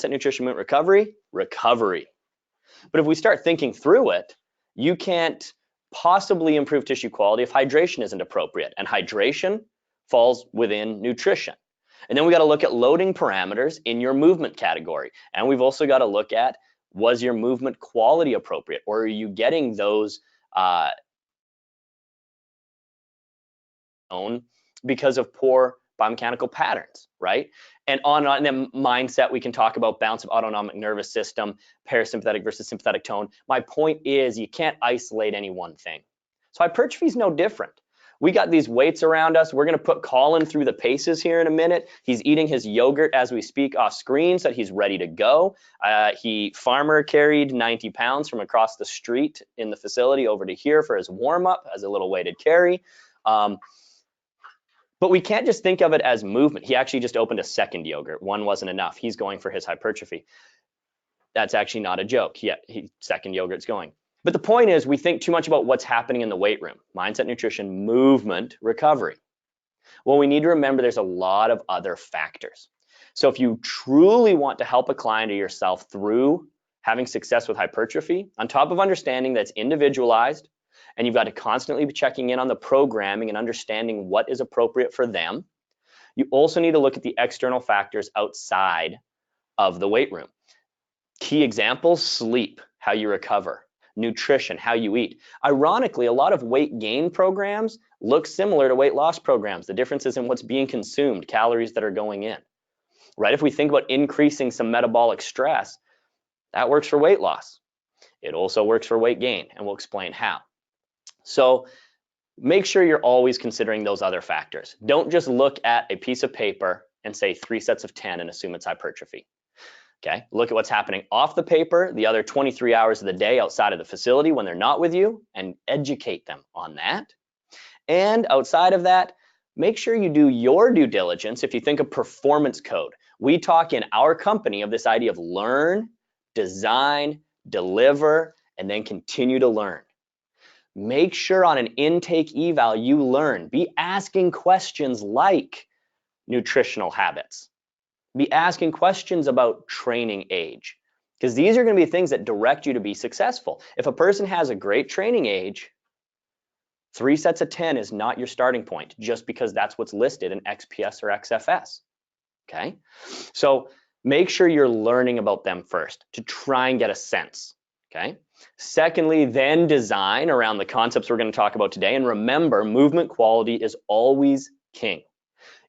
nutrition, movement, recovery, recovery. But if we start thinking through it, you can't possibly improve tissue quality if hydration isn't appropriate, and hydration falls within nutrition. And then we got to look at loading parameters in your movement category. And we've also got to look at, was your movement quality appropriate, or are you getting those because of poor biomechanical patterns, right? And then mindset, we can talk about balance of autonomic nervous system, parasympathetic versus sympathetic tone. My point is, you can't isolate any one thing. So hypertrophy is no different. We got these weights around us. We're going to put Colin through the paces here in a minute. He's eating his yogurt as we speak off screen so that he's ready to go. Farmer carried 90 pounds from across the street in the facility over to here for his warm-up as a little weighted carry. But we can't just think of it as movement. He actually just opened a second yogurt. One wasn't enough. He's going for his hypertrophy. That's actually not a joke. Second yogurt's going. But the point is, we think too much about what's happening in the weight room. Mindset, nutrition, movement, recovery. Well, we need to remember there's a lot of other factors. So if you truly want to help a client or yourself through having success with hypertrophy, on top of understanding that it's individualized, and you've got to constantly be checking in on the programming and understanding what is appropriate for them, you also need to look at the external factors outside of the weight room. Key examples: sleep, how you recover; nutrition, how you eat. Ironically, a lot of weight gain programs look similar to weight loss programs. The difference is in what's being consumed, calories that are going in, right? If we think about increasing some metabolic stress, that works for weight loss. It also works for weight gain, and we'll explain how. So make sure you're always considering those other factors. Don't just look at a piece of paper and say 3 sets of 10 and assume it's hypertrophy. Okay, look at what's happening off the paper, the other 23 hours of the day outside of the facility when they're not with you, and educate them on that. And outside of that, make sure you do your due diligence. If you think of performance code, we talk in our company of this idea of learn, design, deliver, and then continue to learn. Make sure on an intake eval you learn. Be asking questions like nutritional habits. Be asking questions about training age, because these are going to be things that direct you to be successful. If a person has a great training age, 3 sets of 10 is not your starting point just because that's what's listed in XPS or XFS. Okay, so make sure you're learning about them first to try and get a sense. Okay. Secondly, then design around the concepts we're going to talk about today. And remember, movement quality is always king.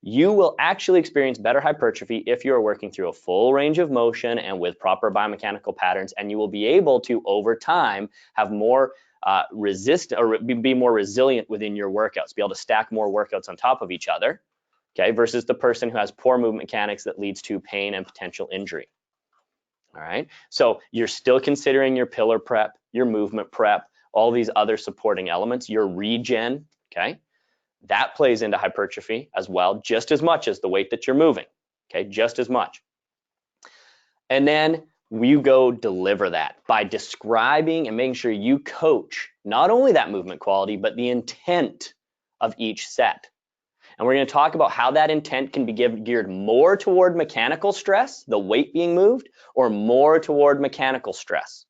You will actually experience better hypertrophy if you're working through a full range of motion and with proper biomechanical patterns, and you will be able to, over time, have more be more resilient within your workouts, be able to stack more workouts on top of each other, okay, versus the person who has poor movement mechanics that leads to pain and potential injury. All right, so you're still considering your pillar prep, your movement prep, all these other supporting elements, your regen, okay? That plays into hypertrophy as well, just as much as the weight that you're moving, okay? Just as much. And then you go deliver that by describing and making sure you coach not only that movement quality, but the intent of each set. And we're going to talk about how that intent can be geared more toward mechanical stress, the weight being moved, or more toward mechanical stress.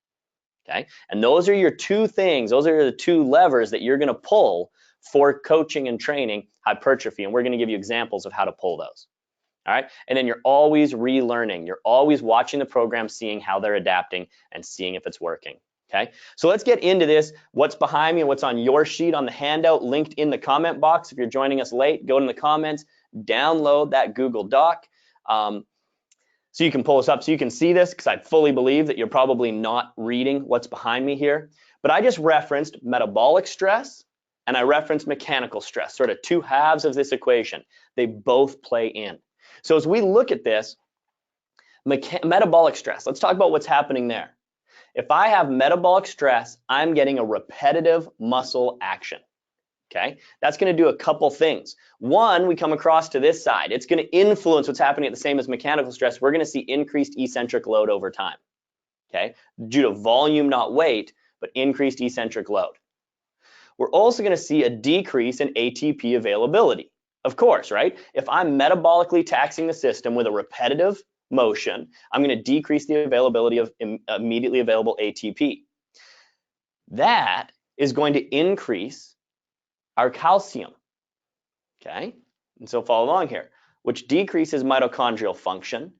Okay, and those are your two things. Those are the two levers that you're going to pull for coaching and training hypertrophy. And we're going to give you examples of how to pull those. All right, and then you're always relearning. You're always watching the program, seeing how they're adapting and seeing if it's working. Okay, so let's get into this. What's behind me and what's on your sheet on the handout linked in the comment box. If you're joining us late, go to the comments, download that Google Doc so you can pull this up so you can see this, because I fully believe that you're probably not reading what's behind me here. But I just referenced metabolic stress and I referenced mechanical stress, sort of two halves of this equation. They both play in. So as we look at this, metabolic stress, let's talk about what's happening there. If I have metabolic stress, I'm getting a repetitive muscle action, okay? That's going to do a couple things. One, we come across to this side. It's going to influence what's happening at the same as mechanical stress. We're going to see increased eccentric load over time, okay? Due to volume, not weight, but increased eccentric load. We're also going to see a decrease in ATP availability. Of course, right? If I'm metabolically taxing the system with a repetitive motion, I'm going to decrease the availability of immediately available ATP. That is going to increase our calcium, okay? And so follow along here, which decreases mitochondrial function,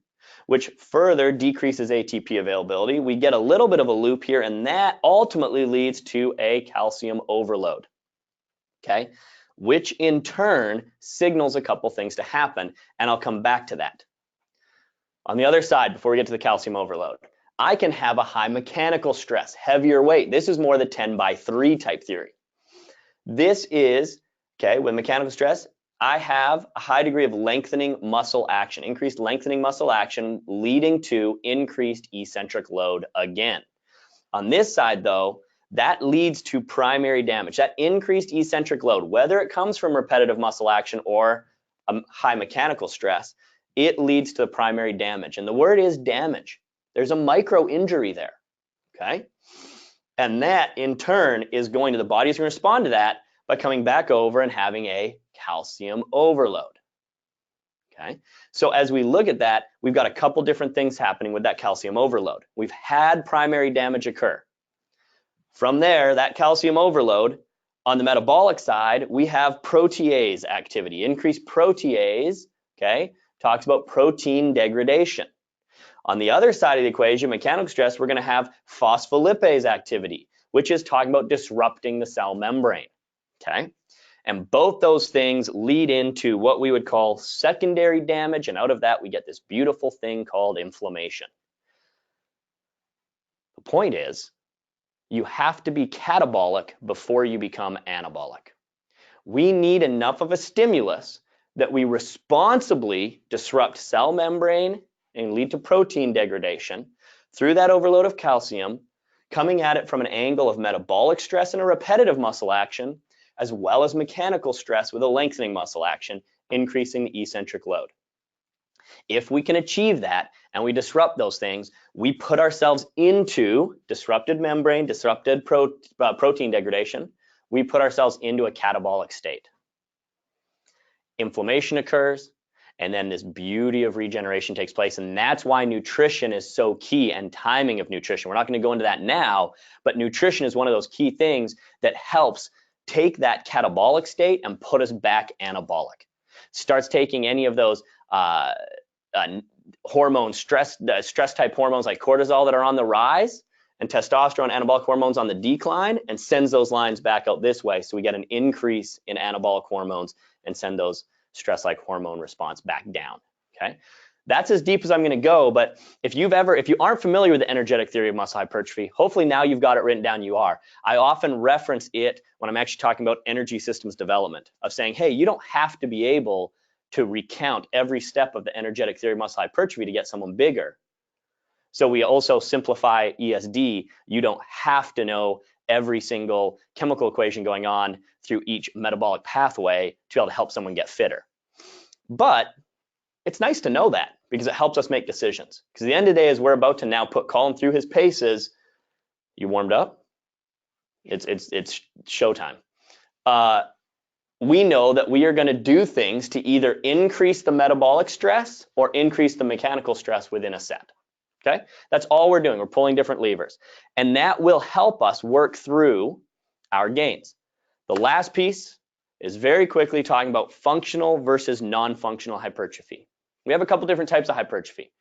which further decreases ATP availability. We get a little bit of a loop here, and that ultimately leads to a calcium overload, okay? Which in turn signals a couple things to happen, and I'll come back to that. On the other side, before we get to the calcium overload, I can have a high mechanical stress, heavier weight. This is more the 10x3 type theory. This is, okay, with mechanical stress, I have a high degree of lengthening muscle action, increased lengthening muscle action leading to increased eccentric load again. On this side though, that leads to primary damage. That increased eccentric load, whether it comes from repetitive muscle action or high mechanical stress, it leads to primary damage. And the word is damage. There's a micro injury there, okay? And that in turn is going to, the body's going to respond to that by coming back over and having a calcium overload, okay? So as we look at that, we've got a couple different things happening with that calcium overload. We've had primary damage occur. From there, that calcium overload, on the metabolic side, we have protease activity. Increased protease, okay, talks about protein degradation. On the other side of the equation, mechanical stress, we're going to have phospholipase activity, which is talking about disrupting the cell membrane, okay? And both those things lead into what we would call secondary damage, and out of that we get this beautiful thing called inflammation. The point is, you have to be catabolic before you become anabolic. We need enough of a stimulus that we responsibly disrupt cell membrane and lead to protein degradation through that overload of calcium, coming at it from an angle of metabolic stress and a repetitive muscle action, as well as mechanical stress with a lengthening muscle action, increasing the eccentric load. If we can achieve that and we disrupt those things, we put ourselves into disrupted membrane, disrupted protein degradation. We put ourselves into a catabolic state. Inflammation occurs, and then this beauty of regeneration takes place, and that's why nutrition is so key, and timing of nutrition. We're not going to go into that now, but nutrition is one of those key things that helps take that catabolic state and put us back anabolic. Starts taking any of those hormones, stress type hormones like cortisol that are on the rise, and testosterone, anabolic hormones on the decline, and sends those lines back out this way, so we get an increase in anabolic hormones and send those stress-like hormone response back down, okay? That's as deep as I'm gonna go, but if you aren't familiar with the energetic theory of muscle hypertrophy, hopefully now you've got it written down, you are. I often reference it when I'm actually talking about energy systems development, of saying, hey, you don't have to be able to recount every step of the energetic theory of muscle hypertrophy to get someone bigger. So we also simplify ESD. You don't have to know every single chemical equation going on through each metabolic pathway to be able to help someone get fitter. But it's nice to know that because it helps us make decisions. Because at the end of the day, as we're about to now put Colin through his paces, you warmed up? It's showtime. We know that we are going to do things to either increase the metabolic stress or increase the mechanical stress within a set. Okay, that's all we're doing. We're pulling different levers, and that will help us work through our gains. The last piece is very quickly talking about functional versus non-functional hypertrophy. We have a couple different types of hypertrophy.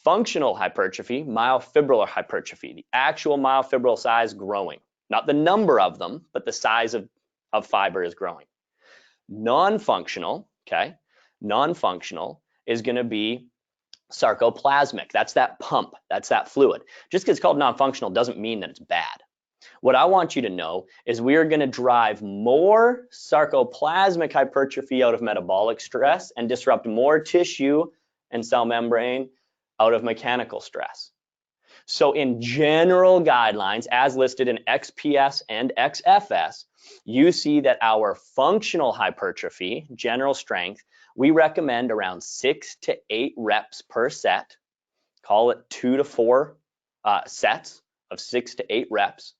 Functional hypertrophy, myofibrillar hypertrophy, the actual myofibril size growing, not the number of them, but the size of fiber is growing. Non-functional, okay, non-functional is going to be sarcoplasmic. That's that pump, that's that fluid. Just because it's called non-functional doesn't mean that it's bad. What I want you to know is we are going to drive more sarcoplasmic hypertrophy out of metabolic stress and disrupt more tissue and cell membrane out of mechanical stress. So in general guidelines, as listed in XPS and XFS, you see that our functional hypertrophy, general strength, we recommend around 6 to 8 reps per set. Call it 2 to 4 sets of 6 to 8 reps.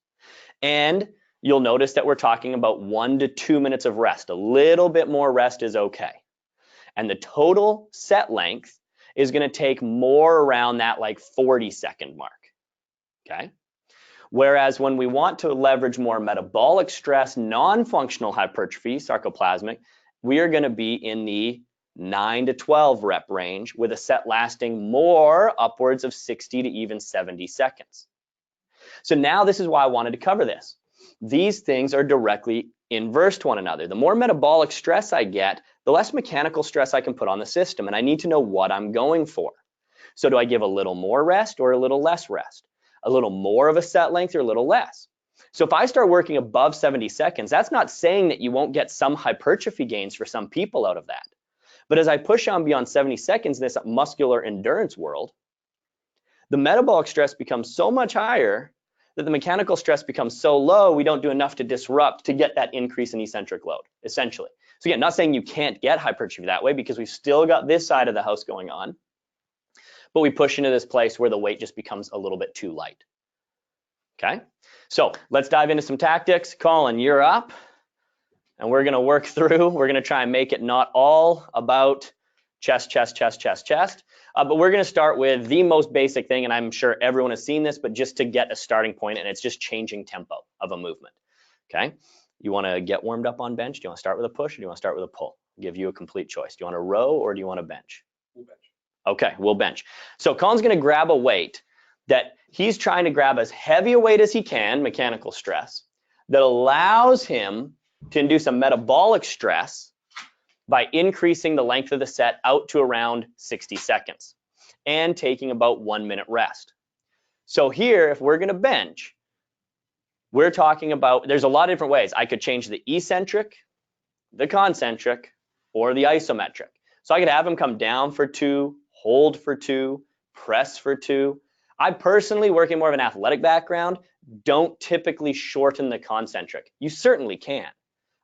And you'll notice that we're talking about 1 to 2 minutes of rest. A little bit more rest is okay. And the total set length is going to take more around that like 40-second mark, okay? Whereas when we want to leverage more metabolic stress, non-functional hypertrophy, sarcoplasmic, we are going to be in the 9 to 12 rep range with a set lasting more upwards of 60 to even 70 seconds. So now this is why I wanted to cover this. These things are directly inverse to one another. The more metabolic stress I get, the less mechanical stress I can put on the system, and I need to know what I'm going for. So do I give a little more rest or a little less rest? A little more of a set length or a little less? So if I start working above 70 seconds, that's not saying that you won't get some hypertrophy gains for some people out of that. But as I push on beyond 70 seconds in this muscular endurance world, the metabolic stress becomes so much higher that the mechanical stress becomes so low, we don't do enough to disrupt to get that increase in eccentric load, essentially. So again, not saying you can't get hypertrophy that way, because we've still got this side of the house going on, but we push into this place where the weight just becomes a little bit too light. Okay, so let's dive into some tactics. Colin, you're up, and we're gonna work through, we're gonna try and make it not all about chest, chest, chest, chest, chest, but we're gonna start with the most basic thing, and I'm sure everyone has seen this, but just to get a starting point, and it's just changing tempo of a movement, okay? You wanna get warmed up on bench? Do you wanna start with a push, or do you wanna start with a pull? I'll give you a complete choice. Do you wanna row, or do you wanna bench? We'll bench. Okay, we'll bench. So Colin's gonna grab a weight that he's trying to grab as heavy a weight as he can, mechanical stress, that allows him to induce a metabolic stress by increasing the length of the set out to around 60 seconds and taking about 1 minute rest. So here, if we're gonna bench, we're talking about, there's a lot of different ways. I could change the eccentric, the concentric, or the isometric. So I could have him come down for 2, hold for 2, press for 2. I personally, working more of an athletic background, don't typically shorten the concentric. You certainly can.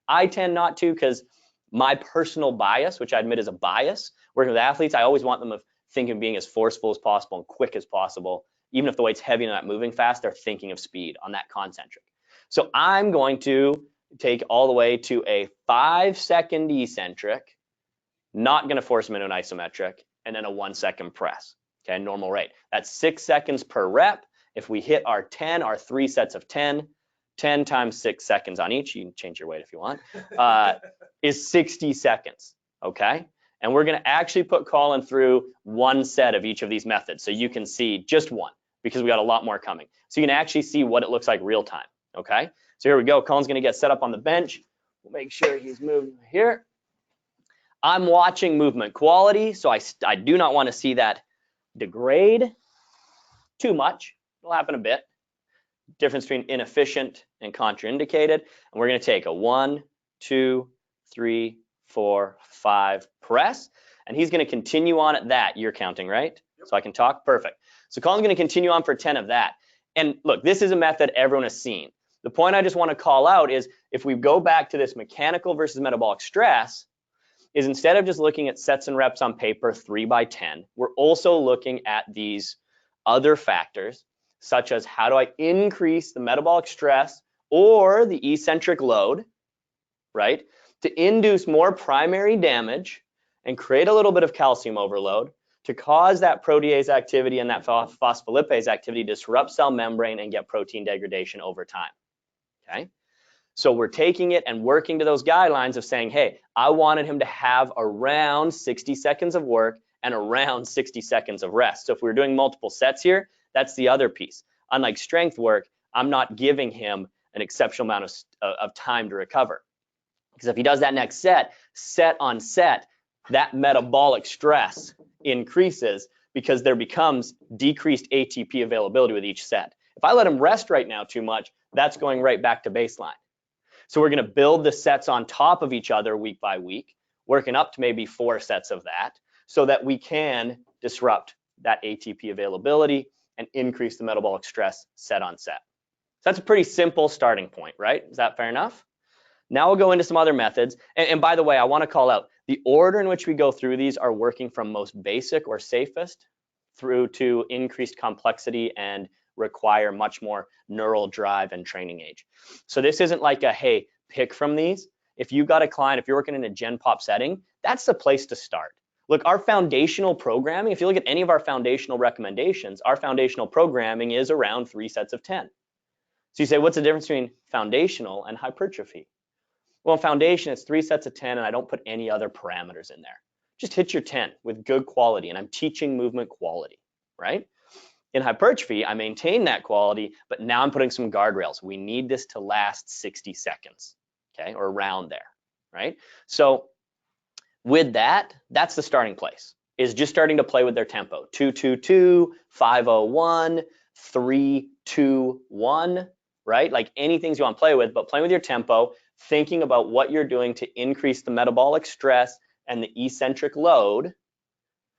I tend not to, because my personal bias, which I admit is a bias, working with athletes, I always want them to think of being as forceful as possible and quick as possible. Even if the weight's heavy and not moving fast, they're thinking of speed on that concentric. So I'm going to take all the way to a 5-second eccentric, not going to force them into an isometric, and then a 1-second press. Okay, normal rate. That's 6 seconds per rep. If we hit our 3 sets of 10, 10 times 6 seconds on each, you can change your weight if you want, is 60 seconds, okay? And we're gonna actually put Colin through 1 set of each of these methods, so you can see just one, because we got a lot more coming. So you can actually see what it looks like real time, okay? So here we go, Colin's gonna get set up on the bench. We'll make sure he's moving here. I'm watching movement quality, so I do not wanna see that degrade too much. It'll happen a bit. Difference between inefficient and contraindicated. And we're going to take a 1, 2, 3, 4, 5 press. And he's going to continue on at that. You're counting, right? Yep. So I can talk? Perfect. So Colin's going to continue on for 10 of that. And look, this is a method everyone has seen. The point I just want to call out is, if we go back to this mechanical versus metabolic stress, is instead of just looking at sets and reps on paper 3 by 10, we're also looking at these other factors, such as how do I increase the metabolic stress or the eccentric load, right, to induce more primary damage and create a little bit of calcium overload to cause that protease activity and that phospholipase activity to disrupt cell membrane and get protein degradation over time, okay? So we're taking it and working to those guidelines of saying, hey, I wanted him to have around 60 seconds of work and around 60 seconds of rest. So if we're doing multiple sets here, that's the other piece. Unlike strength work, I'm not giving him an exceptional amount of time to recover. Because if he does that next set, set on set, that metabolic stress increases because there becomes decreased ATP availability with each set. If I let him rest right now too much, that's going right back to baseline. So we're going to build the sets on top of each other week by week, working up to maybe 4 sets of that, so that we can disrupt that ATP availability and increase the metabolic stress set on set. So that's a pretty simple starting point, right? Is that fair enough? Now we'll go into some other methods. And by the way, I want to call out the order in which we go through these are working from most basic or safest through to increased complexity and require much more neural drive and training age. So this isn't like a, hey, pick from these. If you've got a client, if you're working in a Gen Pop setting, that's the place to start. Look, our foundational programming, if you look at any of our foundational recommendations, our foundational programming is around 3 sets of 10. So you say, what's the difference between foundational and hypertrophy? Well, foundation, it's 3 sets of 10, and I don't put any other parameters in there. Just hit your 10 with good quality, and I'm teaching movement quality, right? In hypertrophy, I maintain that quality, but now I'm putting some guardrails. We need this to last 60 seconds, okay, or around there, right? So with that, that's the starting place, is just starting to play with their tempo. 2-2-2, 5-0-1, 3-2-1, right? Like anything you want to play with, but playing with your tempo, thinking about what you're doing to increase the metabolic stress and the eccentric load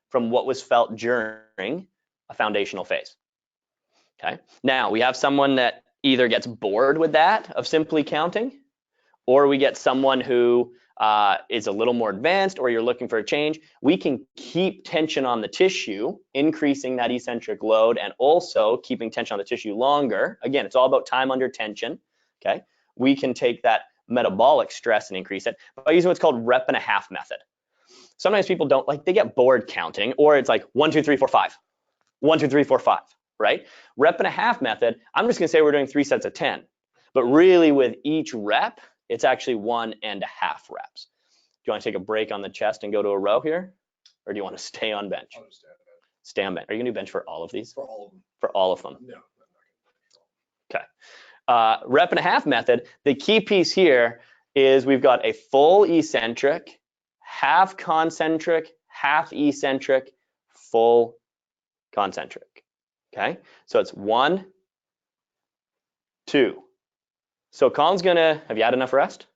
from what was felt during a foundational phase. Okay. Now we have someone that either gets bored with that of simply counting, or we get someone who is a little more advanced, or you're looking for a change. We can keep tension on the tissue, increasing that eccentric load, and also keeping tension on the tissue longer. Again, it's all about time under tension. Okay. We can take that metabolic stress and increase it by using what's called rep and a half method. Sometimes people don't like, they get bored counting, or it's like 1, 2, 3, 4, 5, 1, 2, 3, 4, 5, right? Rep and a half method, I'm just gonna say we're doing 3 sets of 10, but really with each rep, it's actually 1.5 reps. Do you wanna take a break on the chest and go to a row here? Or do you wanna stay on bench? I'll just stay on bench. Stay on bench. Are you gonna do bench for all of these? For all of them. For all of them? No. Okay. Rep and a half method, the key piece here is we've got a full eccentric, half concentric, half eccentric, full concentric. Okay, so it's 1, 2. So Colin's gonna, have you had enough rest?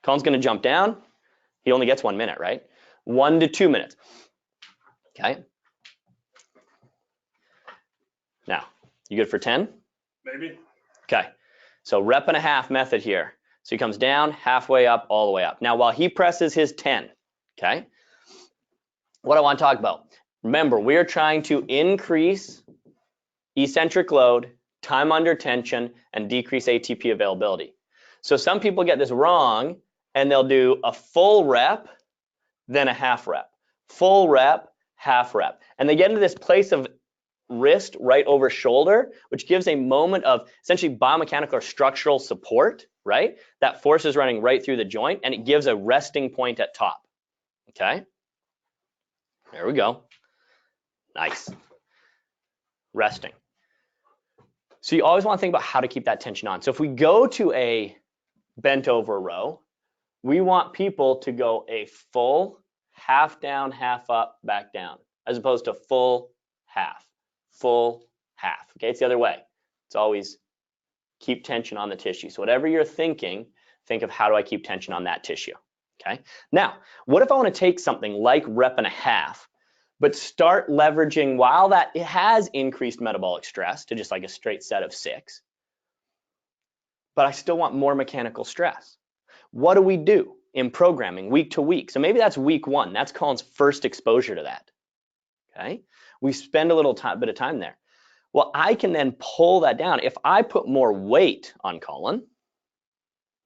Colin's gonna jump down. He only gets 1 minute, right? 1 to 2 minutes. Okay. Now, you good for 10? Maybe. Okay, so rep and a half method here. So he comes down, halfway up, all the way up. Now, while he presses his 10, okay, what I want to talk about, remember, we're trying to increase eccentric load, time under tension, and decrease ATP availability. So some people get this wrong, and they'll do a full rep, then a half rep. Full rep, half rep. And they get into this place of wrist right over shoulder, which gives a moment of essentially biomechanical or structural support, right? That force is running right through the joint, and it gives a resting point at top. Okay, there we go. Nice. Resting. So you always want to think about how to keep that tension on. So if we go to a bent over row, we want people to go a full half down, half up, back down, as opposed to full half. Full half. Okay, it's the other way. It's always keep tension on the tissue. So whatever you're thinking, think of how do I keep tension on that tissue. Okay, now what if I want to take something like rep and a half, but start leveraging while that it has increased metabolic stress to just like a straight set of 6, but I still want more mechanical stress. What do we do in programming week to week? So maybe that's week 1. That's Colin's first exposure to that. Okay, we spend a little bit of time there. Well, I can then pull that down. If I put more weight on Colin,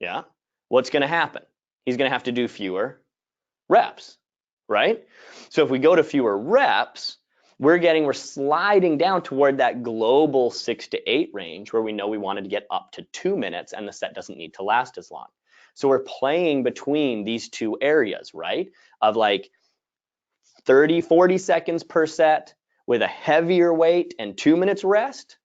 yeah, what's going to happen? He's going to have to do fewer reps, right? So if we go to fewer reps, we're sliding down toward that global 6 to 8 range where we know we wanted to get up to 2 minutes and the set doesn't need to last as long. So we're playing between these two areas, right? Of like 30, 40 seconds per set with a heavier weight and 2 minutes rest,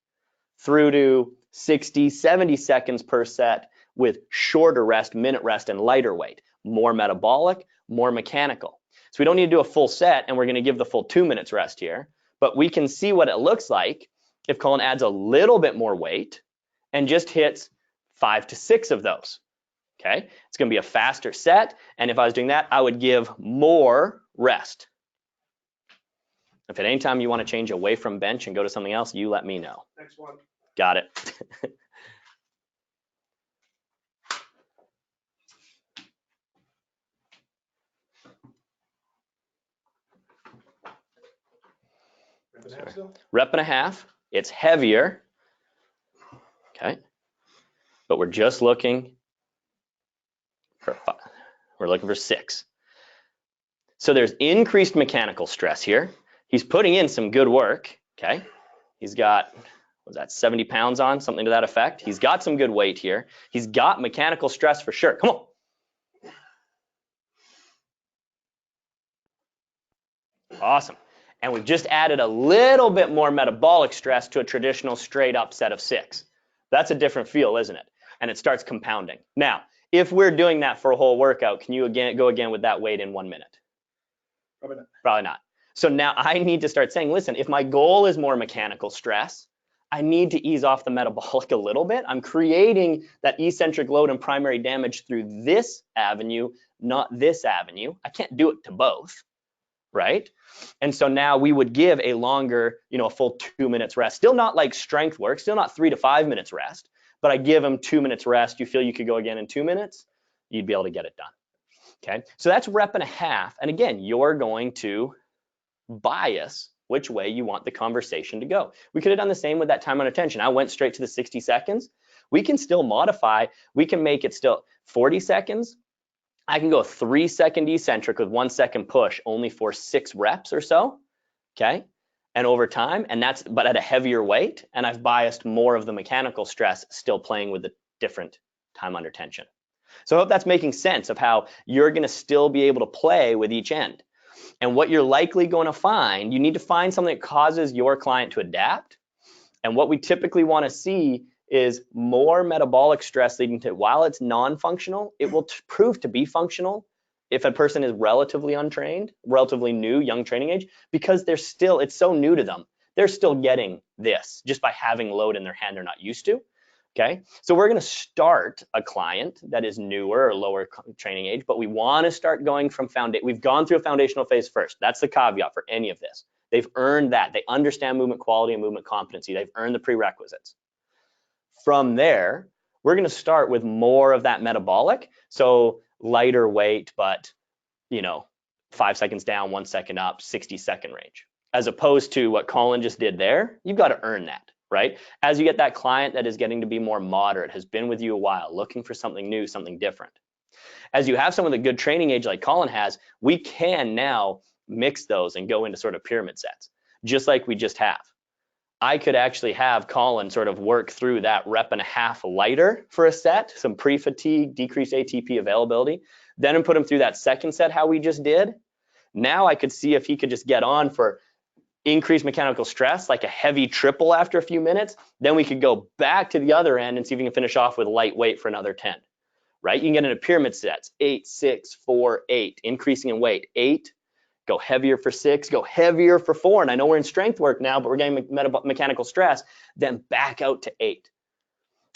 through to 60, 70 seconds per set with shorter rest, minute rest, and lighter weight. More metabolic, more mechanical. So we don't need to do a full set, and we're going to give the full 2 minutes rest here, but we can see what it looks like if Colin adds a little bit more weight and just hits 5 to 6 of those. Okay, it's going to be a faster set, and if I was doing that, I would give more rest. If at any time you want to change away from bench and go to something else, you let me know. Next one. Got it. Rep and a half. It's heavier. Okay. But we're just looking for 5. We're looking for 6. So there's increased mechanical stress here. He's putting in some good work, okay? He's got, was that 70 pounds on, something to that effect? He's got some good weight here. He's got mechanical stress for sure. Come on. Awesome. And we've just added a little bit more metabolic stress to a traditional straight up set of 6. That's a different feel, isn't it? And it starts compounding. Now, if we're doing that for a whole workout, can you go again with that weight in 1 minute? Probably not. Probably not. So now I need to start saying, listen, if my goal is more mechanical stress, I need to ease off the metabolic a little bit. I'm creating that eccentric load and primary damage through this avenue, not this avenue. I can't do it to both, right? And so now we would give a longer, a full 2 minutes rest. Still not like strength work, still not 3 to 5 minutes rest, but I give them 2 minutes rest. You feel you could go again in 2 minutes? You'd be able to get it done. Okay, so that's rep and a half. And again, you're going to bias which way you want the conversation to go. We could have done the same with that time on attention. I went straight to the 60 seconds. We can still modify. We can make it still 40 seconds. I can go 3 second eccentric with 1 second push only for 6 reps or so. Okay, and over time, and that's but at a heavier weight. And I've biased more of the mechanical stress, still playing with the different time under tension. So I hope that's making sense of how you're going to still be able to play with each end. And what you're likely going to find, you need to find something that causes your client to adapt. And what we typically want to see is more metabolic stress leading to, while it's non-functional, it will prove to be functional if a person is relatively untrained, relatively new, young training age, because it's so new to them. They're still getting this just by having load in their hand they're not used to. Okay, so we're going to start a client that is newer or lower training age, but we want to start going from we've gone through a foundational phase first. That's the caveat for any of this. They've earned that. They understand movement quality and movement competency. They've earned the prerequisites. From there, we're going to start with more of that metabolic. So lighter weight, but 5 seconds down, 1 second up, 60-second range. As opposed to what Colin just did there, you've got to earn that. Right? As you get that client that is getting to be more moderate, has been with you a while, looking for something new, something different. As you have someone with a good training age like Colin has, we can now mix those and go into sort of pyramid sets, just like we just have. I could actually have Colin sort of work through that rep and a half lighter for a set, some pre-fatigue, decreased ATP availability, then put him through that second set how we just did. Now I could see if he could just get on for increased mechanical stress, like a heavy triple after a few minutes, then we could go back to the other end and see if we can finish off with lightweight for another 10, right? You can get into pyramid sets, 8, 6, 4, 8, increasing in weight, 8, go heavier for 6, go heavier for 4. And I know we're in strength work now, but we're getting mechanical stress, then back out to 8.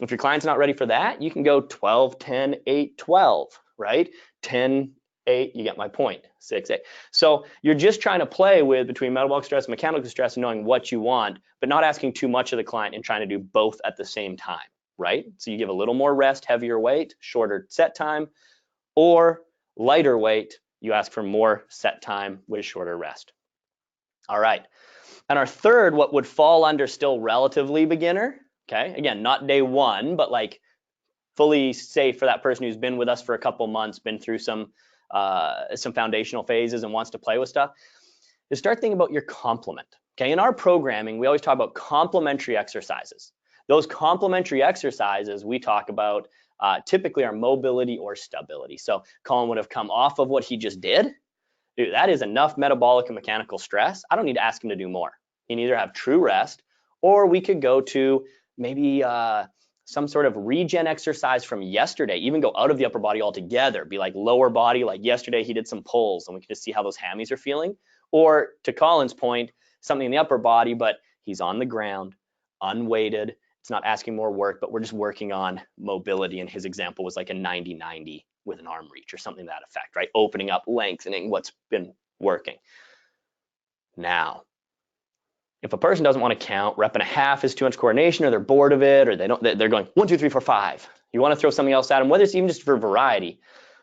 If your client's not ready for that, you can go 12, 10, 8, 12, right? 10, 8, you get my point, 6, 8. So you're just trying to play with between metabolic stress and mechanical stress and knowing what you want, but not asking too much of the client and trying to do both at the same time, right? So you give a little more rest, heavier weight, shorter set time, or lighter weight, you ask for more set time with shorter rest. All right. And our third, what would fall under still relatively beginner, okay? Again, not day one, but like fully safe for that person who's been with us for a couple months, been through some foundational phases and wants to play with stuff, is start thinking about your complement. Okay, in our programming, we always talk about complementary exercises. Those complementary exercises we talk about typically are mobility or stability. So Colin would have come off of what he just did. Dude, that is enough metabolic and mechanical stress. I don't need to ask him to do more. He can either have true rest, or we could go to maybe some sort of regen exercise from yesterday, even go out of the upper body altogether, be like lower body, like yesterday he did some pulls and we can just see how those hammies are feeling. Or to Colin's point, something in the upper body, but he's on the ground, unweighted. It's not asking more work, but we're just working on mobility. And his example was like a 90-90 with an arm reach or something to that effect, right? Opening up, lengthening what's been working. Now, if a person doesn't want to count, rep and a half is too much coordination, or they're bored of it, or they're going 1, 2, 3, 4, 5. You want to throw something else at them, whether it's even just for variety,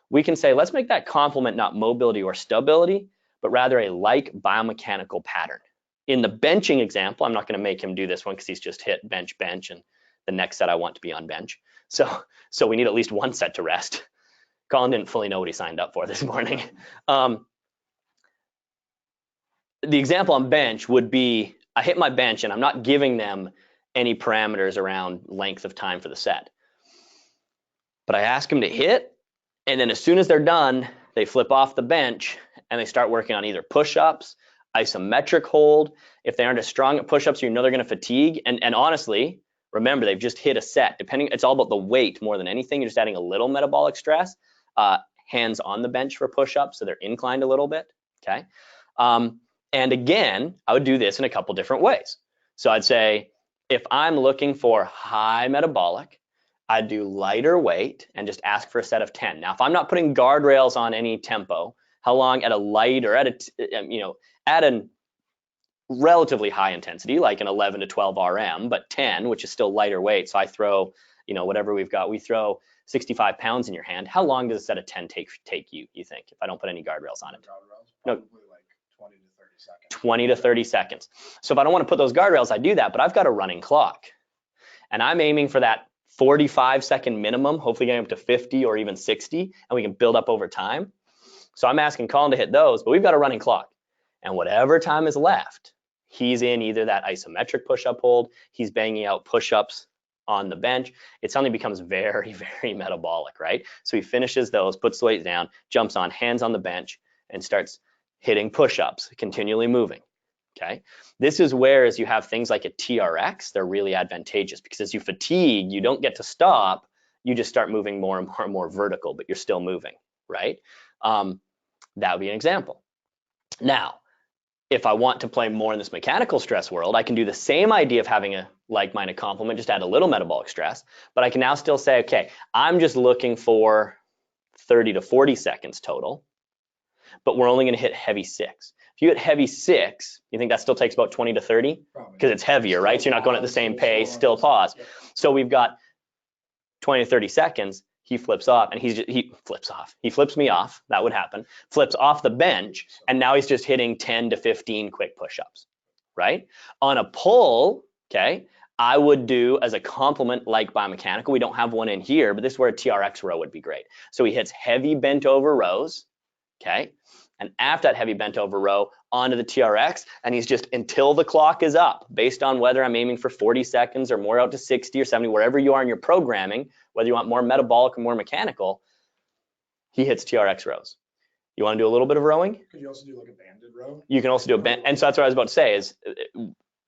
we can say, let's make that complement not mobility or stability, but rather a like biomechanical pattern. In the benching example, I'm not going to make him do this one because he's just hit bench, bench, and the next set I want to be on bench. So we need at least one set to rest. Colin didn't fully know what he signed up for this morning. the example on bench would be, I hit my bench and I'm not giving them any parameters around length of time for the set. But I ask them to hit, and then as soon as they're done, they flip off the bench and they start working on either push-ups, isometric hold. If they aren't as strong at push-ups, you know they're going to fatigue. And honestly, remember, they've just hit a set. It's all about the weight more than anything. You're just adding a little metabolic stress. Hands on the bench for push-ups, so they're inclined a little bit. Okay. And again, I would do this in a couple different ways. So I'd say, if I'm looking for high metabolic, I'd do lighter weight and just ask for a set of 10. Now, if I'm not putting guardrails on any tempo, how long at a light or at a relatively high intensity, like an 11 to 12 RM, but 10, which is still lighter weight. So I throw, whatever we've got, we throw 65 pounds in your hand. How long does a set of 10 take you think, if I don't put any guardrails on it? Probably like 20 to 30 seconds. 20 to 30 seconds. So if I don't want to put those guardrails, I do that, but I've got a running clock. And I'm aiming for that 45-second minimum, hopefully getting up to 50 or even 60, and we can build up over time. So I'm asking Colin to hit those, but we've got a running clock. And whatever time is left, he's in either that isometric push-up hold, he's banging out push-ups on the bench. It suddenly becomes very, very metabolic, right? So he finishes those, puts the weight down, jumps on, hands on the bench, and starts hitting push-ups, continually moving. Okay, this is where, as you have things like a TRX, they're really advantageous, because as you fatigue, you don't get to stop, you just start moving more and more and more vertical, but you're still moving, right? That would be an example. Now, if I want to play more in this mechanical stress world, I can do the same idea of having a like-minded complement, just add a little metabolic stress, but I can now still say, okay, I'm just looking for 30 to 40 seconds total, but we're only going to hit heavy 6. If you hit heavy 6, you think that still takes about 20 to 30? Because it's heavier, right? So you're not going at the same pace, still pause. So we've got 20 to 30 seconds. He flips off, and he flips off. He flips me off. That would happen. Flips off the bench, and now he's just hitting 10 to 15 quick push-ups, right? On a pull, okay, I would do as a complement like biomechanical. We don't have one in here, but this is where a TRX row would be great. So he hits heavy bent over rows, okay? And after that heavy bent over row, onto the TRX, and he's just, until the clock is up, based on whether I'm aiming for 40 seconds or more out to 60 or 70, wherever you are in your programming, whether you want more metabolic or more mechanical, he hits TRX rows. You want to do a little bit of rowing? Could you also do like a banded row? You can also do a band, and so that's what I was about to say is,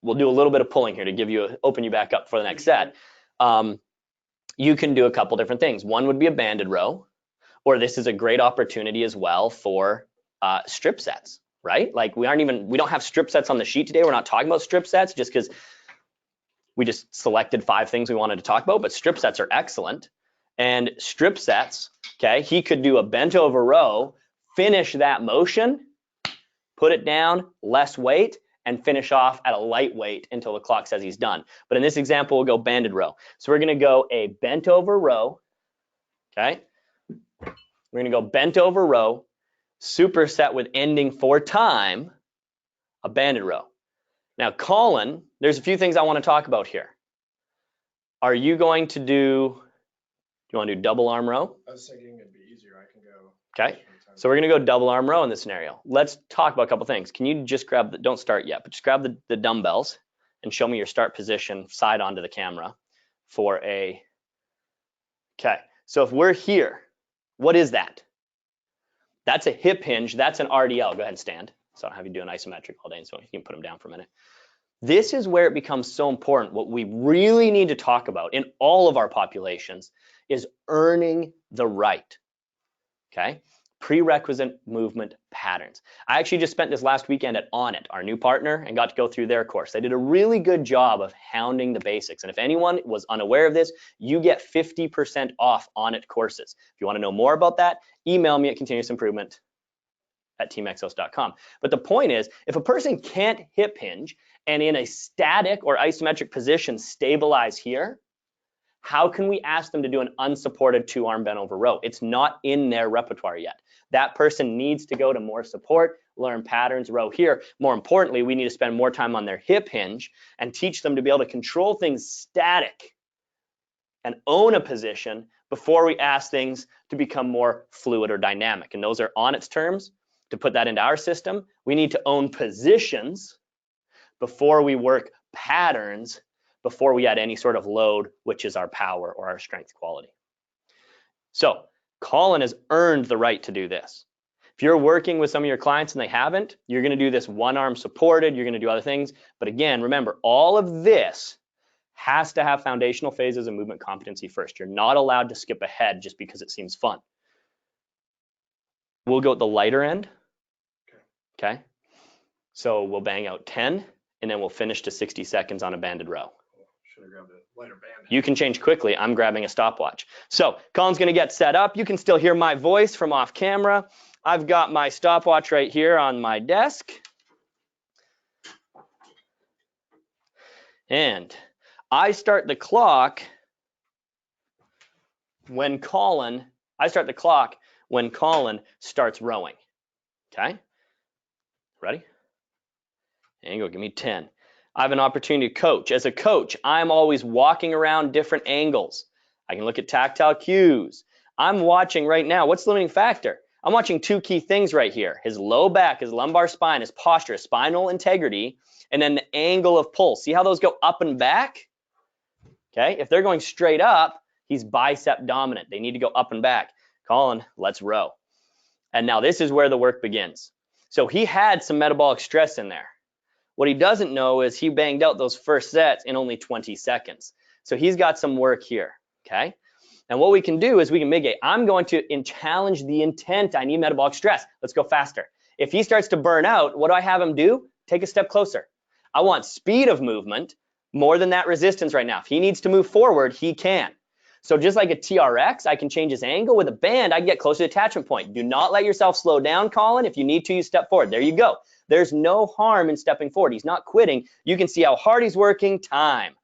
we'll do a little bit of pulling here to open you back up for the next set. You can do a couple different things. One would be a banded row, or this is a great opportunity as well for strip sets, right? Like we don't have strip sets on the sheet today. We're not talking about strip sets just because we just selected 5 things we wanted to talk about, but strip sets are excellent. And strip sets, okay, he could do a bent over row, finish that motion, put it down, less weight, and finish off at a light weight until the clock says he's done. But in this example, we'll go banded row. So we're gonna go a bent over row, okay? We're gonna go bent over row, superset with ending for time, a banded row. Now, Colin, there's a few things I want to talk about here. Are you going to do you want to do double arm row? I was thinking it'd be easier. I can go. Okay, so we're going to go double arm row in this scenario. Let's talk about a couple things. Can you just grab don't start yet, but just grab the dumbbells and show me your start position side onto the camera for a, okay. So if we're here, what is that? That's a hip hinge, that's an RDL. Go ahead and stand. So I don't have you do an isometric all day, so you can put them down for a minute. This is where it becomes so important. What we really need to talk about in all of our populations is earning the right, okay? Prerequisite movement patterns. I actually just spent this last weekend at Onnit, our new partner, and got to go through their course. They did a really good job of hounding the basics. And if anyone was unaware of this, you get 50% off Onnit courses. If you want to know more about that, email me at continuousimprovement@teamexos.com. But the point is, if a person can't hip hinge and in a static or isometric position stabilize here, how can we ask them to do an unsupported 2-arm bent over row? It's not in their repertoire yet. That person needs to go to more support, learn patterns, row here. More importantly, we need to spend more time on their hip hinge and teach them to be able to control things static and own a position before we ask things to become more fluid or dynamic. And those are Onnit's terms. To put that into our system, we need to own positions before we work patterns, before we add any sort of load, which is our power or our strength quality. So Colin has earned the right to do this. If you're working with some of your clients and they haven't, you're going to do this one arm supported, you're going to do other things. But again, remember, all of this has to have foundational phases of movement competency first. You're not allowed to skip ahead just because it seems fun. We'll go at the lighter end. Okay. So we'll bang out 10, and then we'll finish to 60 seconds on a banded row. Should have grabbed a lighter band. You can change quickly. I'm grabbing a stopwatch. So Colin's going to get set up. You can still hear my voice from off camera. I've got my stopwatch right here on my desk. And I start the clock when Colin starts rowing. Okay? Ready? And go, give me 10. I have an opportunity to coach. As a coach, I'm always walking around different angles. I can look at tactile cues. I'm watching right now. What's the limiting factor? I'm watching two key things right here. His low back, his lumbar spine, his posture, his spinal integrity, and then the angle of pull. See how those go up and back? Okay, if they're going straight up, he's bicep dominant. They need to go up and back. Colin, let's row. And now this is where the work begins. So he had some metabolic stress in there. What he doesn't know is he banged out those first sets in only 20 seconds. So he's got some work here, okay? And what we can do is we can mitigate. I'm going to challenge the intent. I need metabolic stress. Let's go faster. If he starts to burn out, what do I have him do? Take a step closer. I want speed of movement more than that resistance right now. If he needs to move forward, he can. So just like a TRX, I can change his angle. With a band, I can get closer to the attachment point. Do not let yourself slow down, Colin. If you need to, you step forward. There you go. There's no harm in stepping forward. He's not quitting. You can see how hard he's working. Time.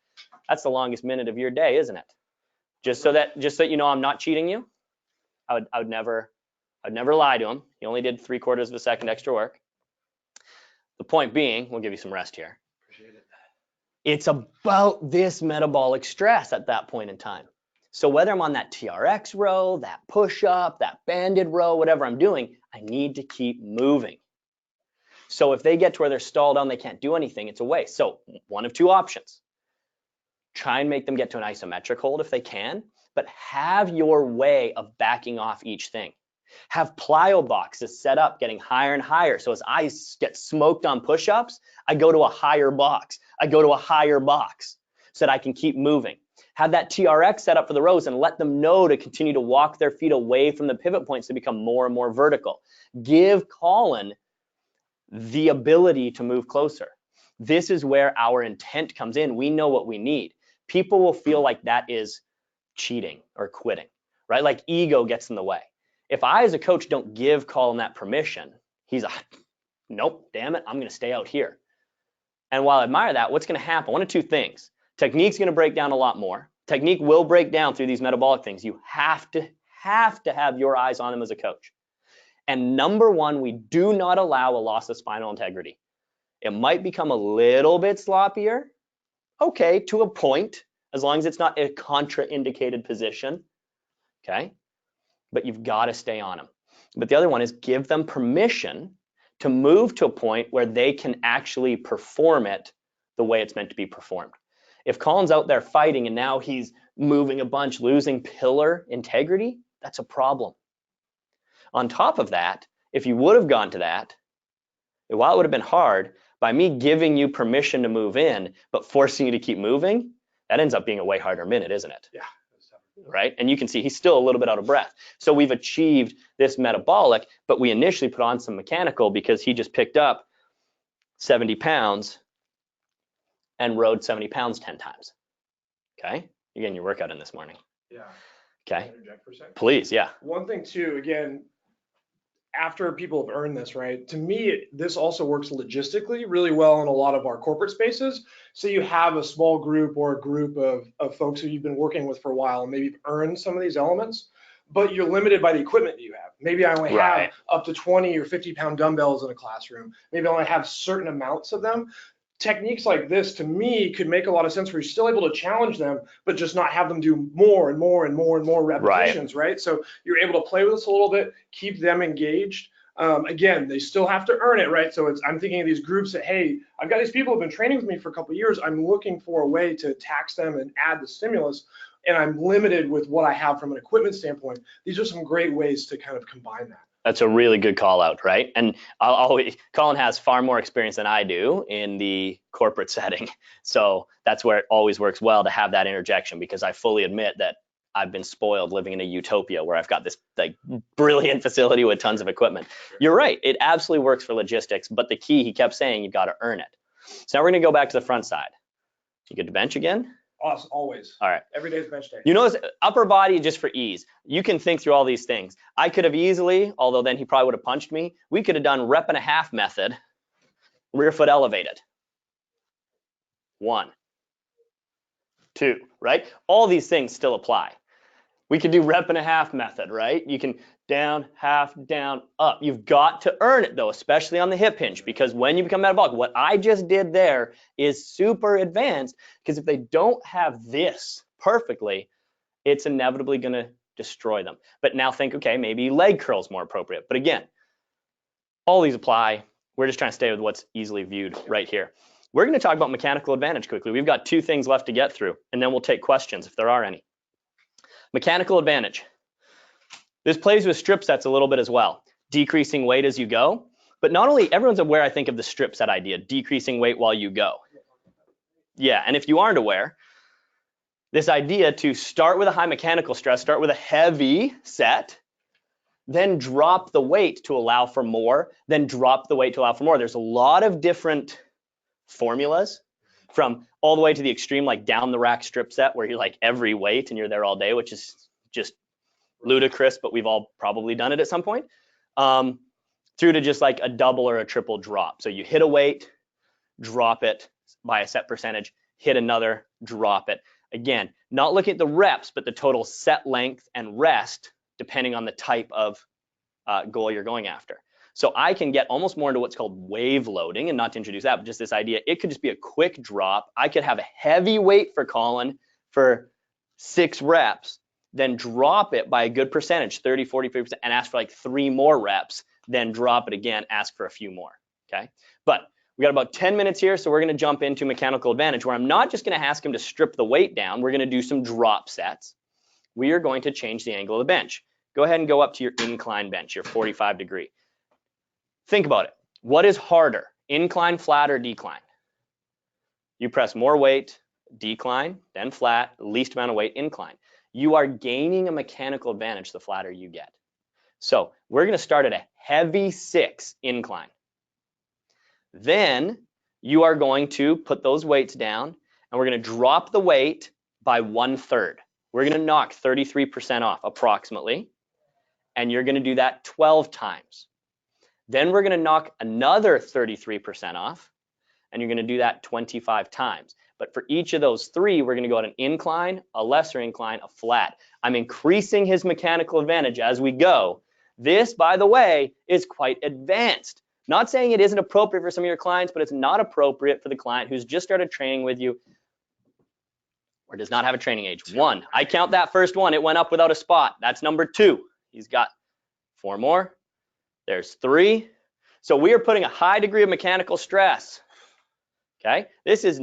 That's the longest minute of your day, isn't it? Just so that you know I'm not cheating you. I would never lie to him. He only did 3/4 of a second extra work. The point being, we'll give you some rest here. Appreciate it. It's about this metabolic stress at that point in time. So whether I'm on that TRX row, that push-up, that banded row, whatever I'm doing, I need to keep moving. So if they get to where they're stalled on, they can't do anything, it's a waste. So one of two options. Try and make them get to an isometric hold if they can, but have your way of backing off each thing. Have plyo boxes set up, getting higher and higher. So as I get smoked on push-ups, I go to a higher box. I go to a higher box so that I can keep moving. Have that TRX set up for the rows and let them know to continue to walk their feet away from the pivot points to become more and more vertical. Give Colin the ability to move closer. This is where our intent comes in. We know what we need. People will feel like that is cheating or quitting, right? Like ego gets in the way. If I as a coach don't give Colin that permission, he's nope, damn it, I'm going to stay out here. And while I admire that, what's going to happen? One of two things. Technique's going to break down a lot more. Technique will break down through these metabolic things. You have to have your eyes on them as a coach. And number one, we do not allow a loss of spinal integrity. It might become a little bit sloppier, okay, to a point, as long as it's not a contraindicated position, okay? But you've got to stay on them. But the other one is give them permission to move to a point where they can actually perform it the way it's meant to be performed. If Colin's out there fighting and now he's moving a bunch, losing pillar integrity, that's a problem. On top of that, if you would have gone to that, while it would have been hard, by me giving you permission to move in, but forcing you to keep moving, that ends up being a way harder minute, isn't it? Yeah. Right? And you can see he's still a little bit out of breath. So we've achieved this metabolic, but we initially put on some mechanical because he just picked up 70 pounds and rode 70 pounds 10 times. Okay? You're getting your workout in this morning. Yeah. Okay? Can I interject for a second? Please, yeah. One thing too, again, after people have earned this, right? To me, this also works logistically really well in a lot of our corporate spaces. So you have a small group or a group of folks who you've been working with for a while and maybe you've earned some of these elements, but you're limited by the equipment that you have. Maybe I only have up to 20 or 50-pound dumbbells in a classroom. Maybe I only have certain amounts of them. Techniques like this, to me, could make a lot of sense where you're still able to challenge them, but just not have them do more and more and more and more repetitions, right? So you're able to play with this a little bit, keep them engaged, Again, they still have to earn it, right? So I'm thinking of these groups that, hey, I've got these people who've been training with me for a couple of years. I'm looking for a way to tax them and add the stimulus, and I'm limited with what I have from an equipment standpoint. These are some great ways to kind of combine that. That's a really good call out, right? And Colin has far more experience than I do in the corporate setting. So that's where it always works well to have that interjection, because I fully admit that I've been spoiled living in a utopia where I've got this like brilliant facility with tons of equipment. You're right. It absolutely works for logistics, but the key, he kept saying, you've got to earn it. So now we're going to go back to the front side. You get to bench again? Awesome, always. All right. Every day's bench day. You notice upper body, just for ease, you can think through all these things. I could have easily, although then he probably would have punched me, we could have done rep and a half method, rear foot elevated. 1, 2, right? All these things still apply. We could do rep and a half method, right? You can down, half, down, up. You've got to earn it though, especially on the hip hinge, because when you become metabolic, what I just did there is super advanced, because if they don't have this perfectly, it's inevitably going to destroy them. But now think, okay, maybe leg curls more appropriate. But again, all these apply. We're just trying to stay with what's easily viewed right here. We're going to talk about mechanical advantage quickly. We've got 2 things left to get through, and then we'll take questions if there are any. Mechanical advantage. This plays with strip sets a little bit as well, decreasing weight as you go. But not only, everyone's aware, I think, of the strip set idea, decreasing weight while you go. Yeah, and if you aren't aware, this idea to start with a high mechanical stress, start with a heavy set, then drop the weight to allow for more, then drop the weight to allow for more. There's a lot of different formulas, from all the way to the extreme, like down the rack strip set, where you're like every weight and you're there all day, which is just ludicrous, but we've all probably done it at some point, through to just like a double or a triple drop. So you hit a weight, drop it by a set percentage, hit another, drop it. Again, not looking at the reps, but the total set length and rest, depending on the type of goal you're going after. So I can get almost more into what's called wave loading, and not to introduce that, but just this idea, it could just be a quick drop. I could have a heavy weight for Colin for 6 reps, then drop it by a good percentage, 30, 40, 50%, and ask for like 3 more reps, then drop it again, ask for a few more, okay? But we got about 10 minutes here, so we're gonna jump into mechanical advantage, where I'm not just gonna ask him to strip the weight down, we're gonna do some drop sets. We are going to change the angle of the bench. Go ahead and go up to your incline bench, your 45 degree. Think about it. What is harder, incline, flat, or decline? You press more weight, decline, then flat, least amount of weight, incline. You are gaining a mechanical advantage the flatter you get. So we're going to start at a heavy 6 incline. Then you are going to put those weights down, and we're going to drop the weight by 1/3. We're going to knock 33% off approximately, and you're going to do that 12 times. Then we're going to knock another 33% off, and you're going to do that 25 times. But for each of those 3, we're going to go at an incline, a lesser incline, a flat. I'm increasing his mechanical advantage as we go. This, by the way, is quite advanced. Not saying it isn't appropriate for some of your clients, but it's not appropriate for the client who's just started training with you or does not have a training age. 1, I count that first one. It went up without a spot. That's number 2. He's got 4 more. There's 3. So we are putting a high degree of mechanical stress. Okay, this is,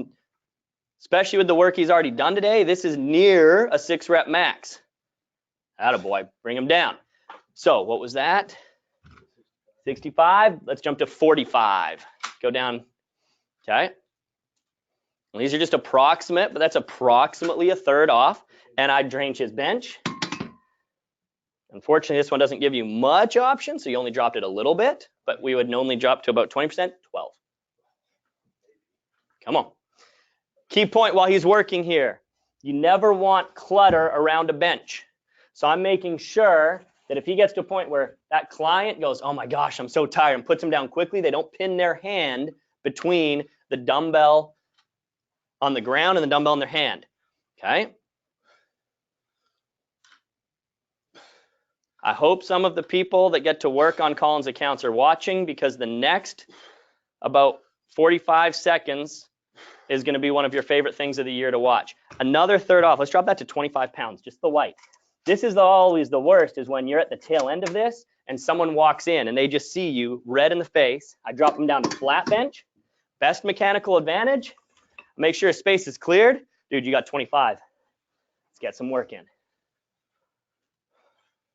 especially with the work he's already done today, this is near a 6 rep max. Attaboy, bring him down. So what was that? 65. Let's jump to 45. Go down. Okay. Well, these are just approximate, but that's approximately a 1/3 off. And I change his bench. Unfortunately, this one doesn't give you much option, so you only dropped it a little bit, but we would normally drop to about 20%, 12. Come on. Key point while he's working here, you never want clutter around a bench. So I'm making sure that if he gets to a point where that client goes, oh my gosh, I'm so tired, and puts him down quickly, they don't pin their hand between the dumbbell on the ground and the dumbbell in their hand, okay? I hope some of the people that get to work on Colin's accounts are watching, because the next about 45 seconds is going to be one of your favorite things of the year to watch. Another 1/3 off. Let's drop that to 25 pounds, just the white. This is always the worst, is when you're at the tail end of this and someone walks in and they just see you red in the face, I drop them down to flat bench, best mechanical advantage, make sure space is cleared. Dude, you got 25. Let's get some work in.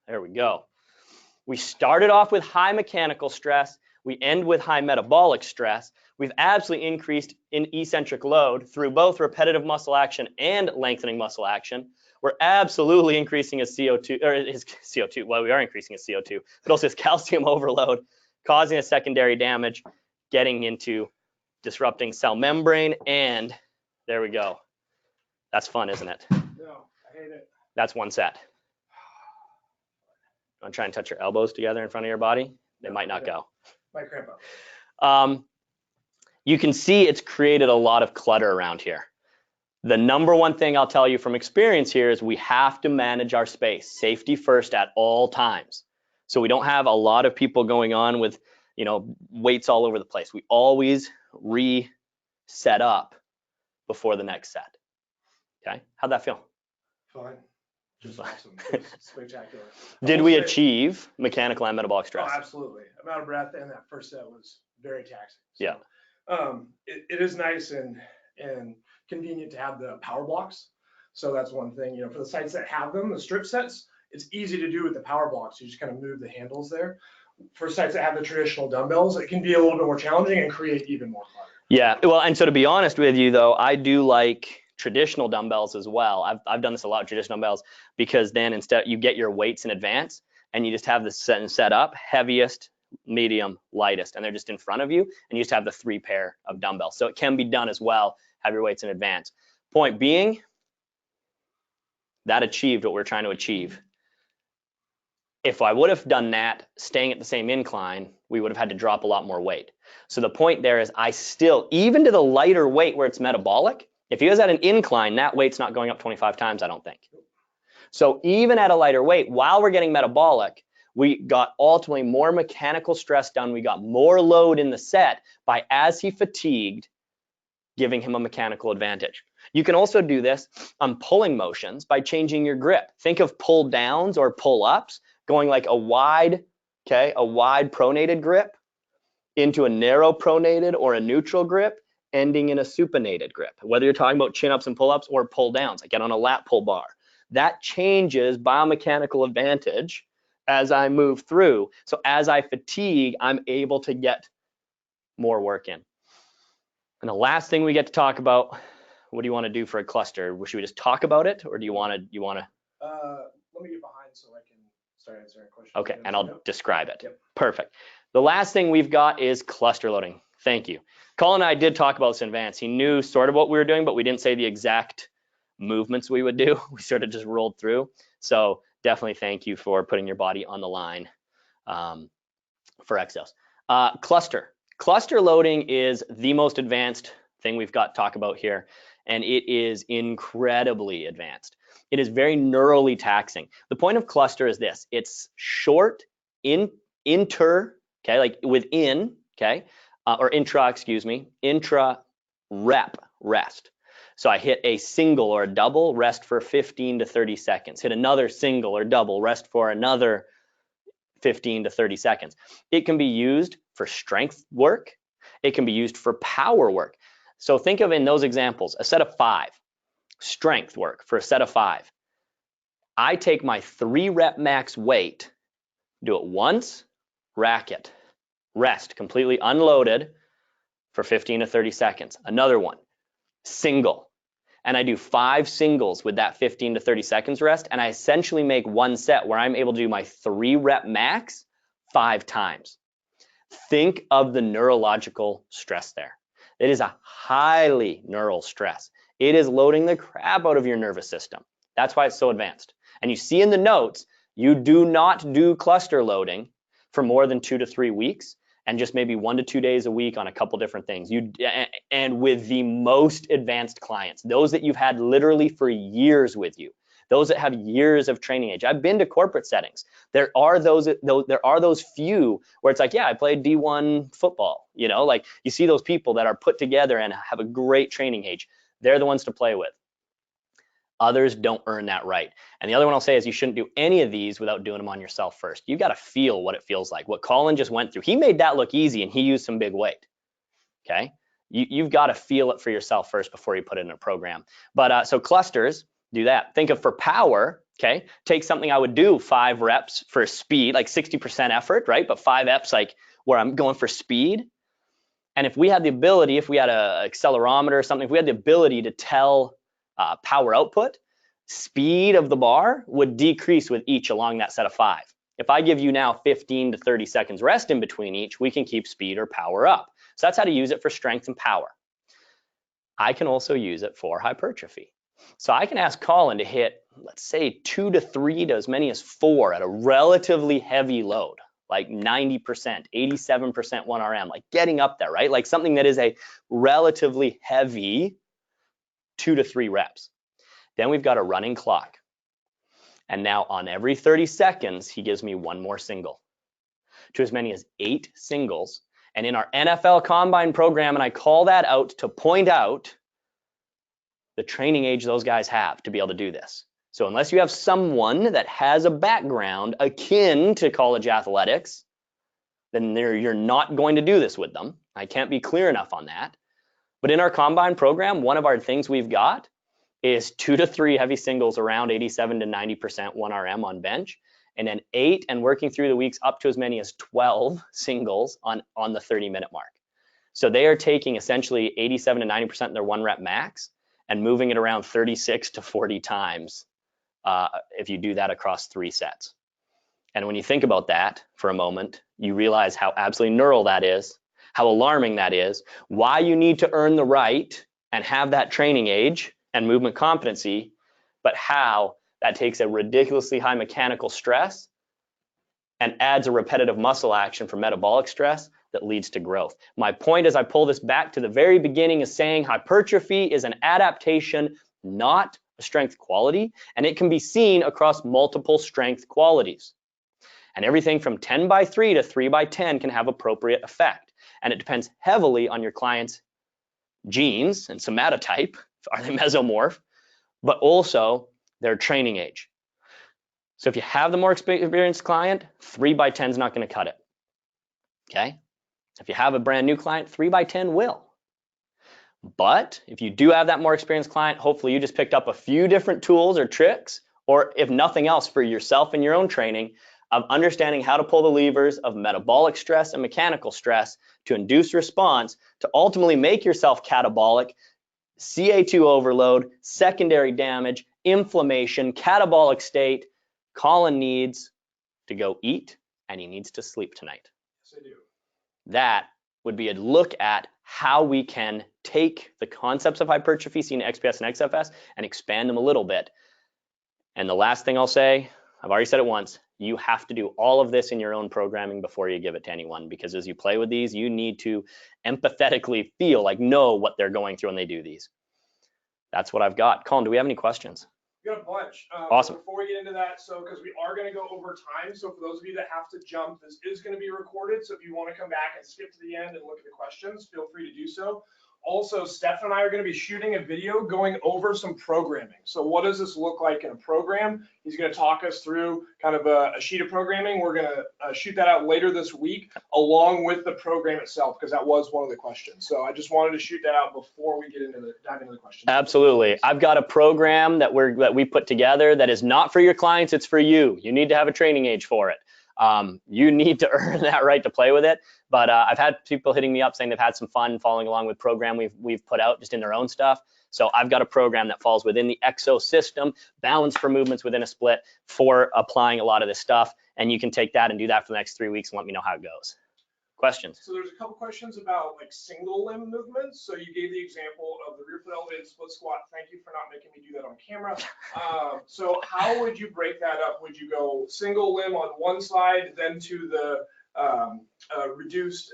There we go. We started off with high mechanical stress. We end with high metabolic stress. We've absolutely increased in eccentric load through both repetitive muscle action and lengthening muscle action. We're absolutely increasing his CO2, or his CO2, well, we are increasing his CO2, but also his calcium overload, causing a secondary damage, getting into disrupting cell membrane, and there we go. That's fun, isn't it? No, I hate it. That's one set. Want to try and touch your elbows together in front of your body? They might not go. My cramp up. You can see it's created a lot of clutter around here. The number one thing I'll tell you from experience here is we have to manage our space. Safety first at all times. So we don't have a lot of people going on with, you know, weights all over the place. We always reset up before the next set. Okay, how'd that feel? Fine. Just awesome. Just spectacular. Did we achieve mechanical and metabolic stress? Oh, absolutely. I'm out of breath, and that first set was very taxing. So, yeah. It is nice and convenient to have the power blocks. So that's one thing, you know, for the sites that have them, the strip sets, it's easy to do with the power blocks. You just kind of move the handles there. For sites that have the traditional dumbbells, it can be a little bit more challenging and create even more clutter. Yeah, well, and so to be honest with you though, I do like traditional dumbbells as well. I've done this a lot with traditional dumbbells, because then instead you get your weights in advance and you just have the set up heaviest, medium, lightest, and they're just in front of you, and you just have the 3 pair of dumbbells. So it can be done as well, have your weights in advance. Point being, that achieved what we're trying to achieve. If I would have done that staying at the same incline, we would have had to drop a lot more weight. So the point there is I still, even to the lighter weight where it's metabolic, if he was at an incline, that weight's not going up 25 times, I don't think. So even at a lighter weight, while we're getting metabolic, we got ultimately more mechanical stress done. We got more load in the set by, as he fatigued, giving him a mechanical advantage. You can also do this on pulling motions by changing your grip. Think of pull downs or pull ups, going like a wide pronated grip into a narrow pronated or a neutral grip, ending in a supinated grip. Whether you're talking about chin ups and pull ups or pull downs, like get on a lat pull bar, that changes biomechanical advantage as I move through. So as I fatigue, I'm able to get more work in. And the last thing we get to talk about, what do you want to do for a cluster? Should we just talk about it, or do you want to? Let me get behind so I can start answering questions. Okay, and I'll describe it. Yep. Perfect. The last thing we've got is cluster loading. Thank you. Colin and I did talk about this in advance. He knew sort of what we were doing, but we didn't say the exact movements we would do. We sort of just rolled through. So definitely thank you for putting your body on the line for exos. Cluster loading is the most advanced thing we've got to talk about here, and it is incredibly advanced. It is very neurally taxing. The point of cluster is this: it's short, inter, okay, like within, okay, or intra, excuse me, intra rep rest. So I hit a single or a double, rest for 15 to 30 seconds. Hit another single or double, rest for another 15 to 30 seconds. It can be used for strength work. It can be used for power work. So think of, in those examples, a set of 5, strength work for a set of 5. I take my 3 rep max weight, do it once, rack it, rest completely unloaded for 15 to 30 seconds. Another one, single. And I do 5 singles with that 15 to 30 seconds rest, and I essentially make one set where I'm able to do my 3 rep max 5 times. Think of the neurological stress there. It is a highly neural stress. It is loading the crap out of your nervous system. That's why it's so advanced. And you see in the notes, you do not do cluster loading for more than 2 to 3 weeks, and just maybe 1 to 2 days a week on a couple different things. And with the most advanced clients, those that you've had literally for years with you, those that have years of training age. I've been to corporate settings. There are those few where it's like, yeah, I played D1 football. You know, like you see those people that are put together and have a great training age. They're the ones to play with. Others don't earn that right. And the other one I'll say is you shouldn't do any of these without doing them on yourself first. You got to feel what it feels like. What Colin just went through, he made that look easy and he used some big weight. Okay. You've got to feel it for yourself first before you put it in a program. But so clusters, do that. Think of for power, okay, take something I would do 5 reps for speed, like 60% effort, right? But 5 reps, like where I'm going for speed. And if we had the ability, if we had an accelerometer or something, if we had the ability to tell power output, speed of the bar would decrease with each along that set of 5. If I give you now 15 to 30 seconds rest in between each, we can keep speed or power up. So that's how to use it for strength and power. I can also use it for hypertrophy. So I can ask Colin to hit, let's say 2 to 3 to as many as 4 at a relatively heavy load, like 90%, 87% 1RM, like getting up there, right? Like something that is a relatively heavy 2 to 3 reps. Then we've got a running clock. And now on every 30 seconds, he gives me 1 more single to as many as 8 singles. And in our NFL Combine program, and I call that out to point out the training age those guys have to be able to do this. So unless you have someone that has a background akin to college athletics, then you're not going to do this with them. I can't be clear enough on that. But in our Combine program, one of our things we've got is 2 to 3 heavy singles around 87 to 90% 1RM on bench, and then 8 and working through the weeks up to as many as 12 singles on the 30-minute mark. So they are taking essentially 87 to 90% of their 1 rep max and moving it around 36 to 40 times if you do that across 3 sets. And when you think about that for a moment, you realize how absolutely neural that is, how alarming that is, why you need to earn the right and have that training age and movement competency, but how that takes a ridiculously high mechanical stress and adds a repetitive muscle action for metabolic stress that leads to growth. My point as I pull this back to the very beginning is saying hypertrophy is an adaptation, not a strength quality, and it can be seen across multiple strength qualities. And everything from 10 by 3 to 3 by 10 can have appropriate effect. And it depends heavily on your client's genes and somatotype, are they mesomorph, but also their training age. So if you have the more experienced client, 3 by 10 is not going to cut it. Okay? If you have a brand new client, 3 by 10 will. But if you do have that more experienced client, hopefully you just picked up a few different tools or tricks, or if nothing else for yourself and your own training, of understanding how to pull the levers of metabolic stress and mechanical stress to induce response to ultimately make yourself catabolic, CA2 overload, secondary damage, inflammation, catabolic state. Colin needs to go eat and he needs to sleep tonight. Yes, I do. That would be a look at how we can take the concepts of hypertrophy seen in XPS and XFS and expand them a little bit. And the last thing I'll say, I've already said it once, you have to do all of this in your own programming before you give it to anyone, because as you play with these, you need to empathetically feel like know what they're going through when they do these. That's what I've got. Colin, do we have any questions? We got a bunch. Awesome. Before we get into that, so because we are going to go over time, so for those of you that have to jump, this is going to be recorded. So if you want to come back and skip to the end and look at the questions, feel free to do so. Also, Steph and I are going to be shooting a video going over some programming. So what does this look like in a program? He's going to talk us through kind of a sheet of programming. We're going to shoot that out later this week along with the program itself, because that was one of the questions. So I just wanted to shoot that out before we get into dive into the questions. Absolutely. I've got a program that we put together that is not for your clients, it's for you. You need to have a training age for it. You need to earn that right to play with it. But I've had people hitting me up saying they've had some fun following along with program we've put out just in their own stuff. So I've got a program that falls within the EXO system, balance for movements within a split for applying a lot of this stuff. And you can take that and do that for the next 3 weeks and let me know how it goes. Questions? So there's a couple questions about like single limb movements. So you gave the example of the rear foot elevated split squat. Thank you for not making me do that on camera. So how would you break that up? Would you go single limb on one side, then to the reduced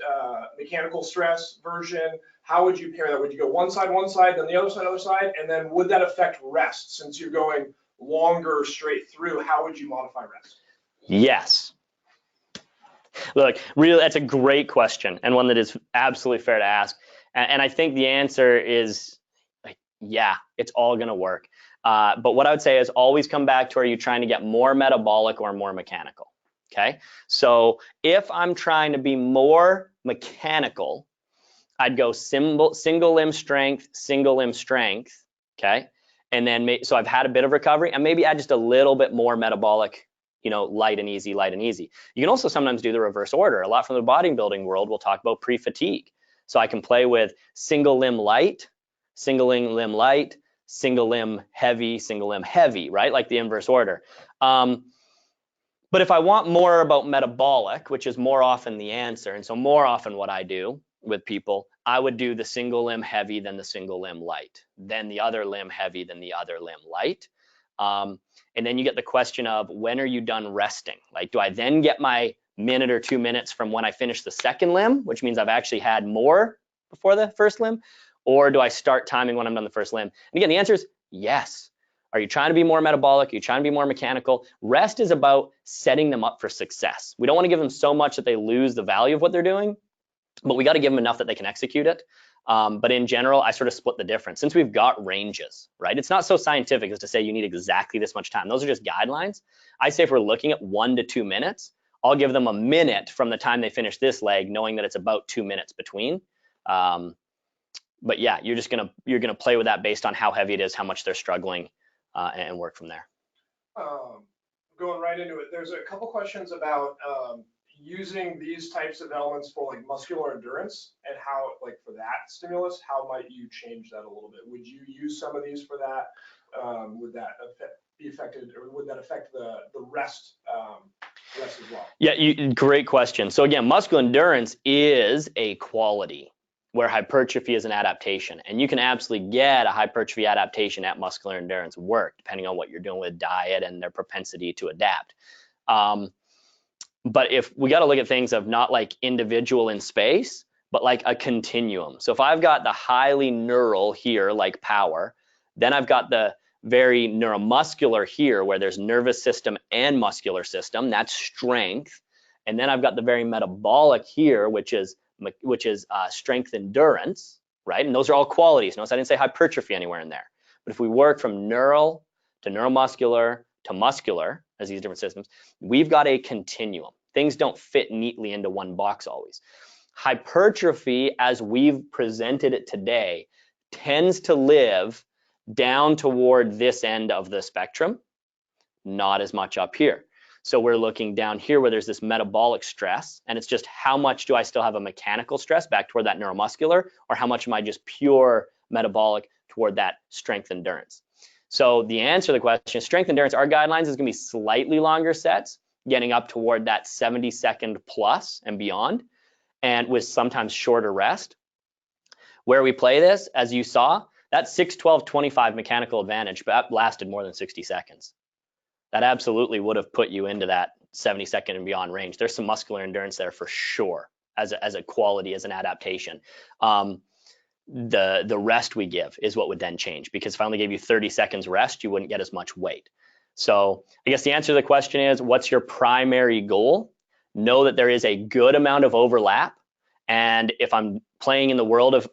mechanical stress version? How would you pair that? Would you go one side, then the other side, and then would that affect rest? Since you're going longer straight through, how would you modify rest? Yes. Look, really, that's a great question and one that is absolutely fair to ask. And I think the answer is, like, yeah, it's all going to work. But what I would say is always come back to, are you trying to get more metabolic or more mechanical? Okay, so if I'm trying to be more mechanical, I'd go single limb strength, okay? And then, so I've had a bit of recovery, and maybe add just a little bit more metabolic, light and easy, light and easy. You can also sometimes do the reverse order. A lot from the bodybuilding world, we'll talk about pre-fatigue. So I can play with single limb light, single limb heavy, right? Like the inverse order. But if I want more about metabolic, which is more often the answer, and so more often what I do with people, I would do the single limb heavy, then the single limb light, then the other limb heavy, then the other limb light. And then you get the question of, when are you done resting? Like, do I then get my minute or 2 minutes from when I finish the second limb, which means I've actually had more before the first limb, or do I start timing when I'm done the first limb? And again, the answer is yes. Are you trying to be more metabolic? Are you trying to be more mechanical? Rest is about setting them up for success. We don't want to give them so much that they lose the value of what they're doing, but we got to give them enough that they can execute it. But in general, I sort of split the difference. Since we've got ranges, right? It's not so scientific as to say you need exactly this much time. Those are just guidelines. I say if we're looking at 1 to 2 minutes, I'll give them a minute from the time they finish this leg, knowing that it's about 2 minutes between. But yeah, you're gonna play with that based on how heavy it is, how much they're struggling, and work from there. Going right into it, there's a couple questions about using these types of elements for like muscular endurance, and how, like for that stimulus, how might you change that a little bit? Would you use some of these for that? Would that be affected, or would that affect the rest as well? Yeah, great question. So again, muscular endurance is a quality, where hypertrophy is an adaptation, and you can absolutely get a hypertrophy adaptation at muscular endurance work, depending on what you're doing with diet and their propensity to adapt. But if we got to look at things of not like individual in space, but like a continuum. So if I've got the highly neural here, like power, then I've got the very neuromuscular here, where there's nervous system and muscular system, that's strength. And then I've got the very metabolic here, which is strength endurance, right? And those are all qualities. Notice I didn't say hypertrophy anywhere in there. But if we work from neural to neuromuscular to muscular as these different systems, we've got a continuum. Things don't fit neatly into one box always. Hypertrophy, as we've presented it today, tends to live down toward this end of the spectrum, not as much up here. So we're looking down here where there's this metabolic stress, and it's just how much do I still have a mechanical stress back toward that neuromuscular, or how much am I just pure metabolic toward that strength endurance? So the answer to the question is strength endurance. Our guidelines is going to be slightly longer sets, getting up toward that 70-second plus and beyond, and with sometimes shorter rest. Where we play this, as you saw, that 6-12-25 mechanical advantage, but that lasted more than 60 seconds. That absolutely would have put you into that 70-second and beyond range. There's some muscular endurance there for sure, as a quality, as an adaptation. The rest we give is what would then change, because if I only gave you 30 seconds rest, you wouldn't get as much weight. So I guess the answer to the question is, what's your primary goal? Know that there is a good amount of overlap. And if I'm playing in the world of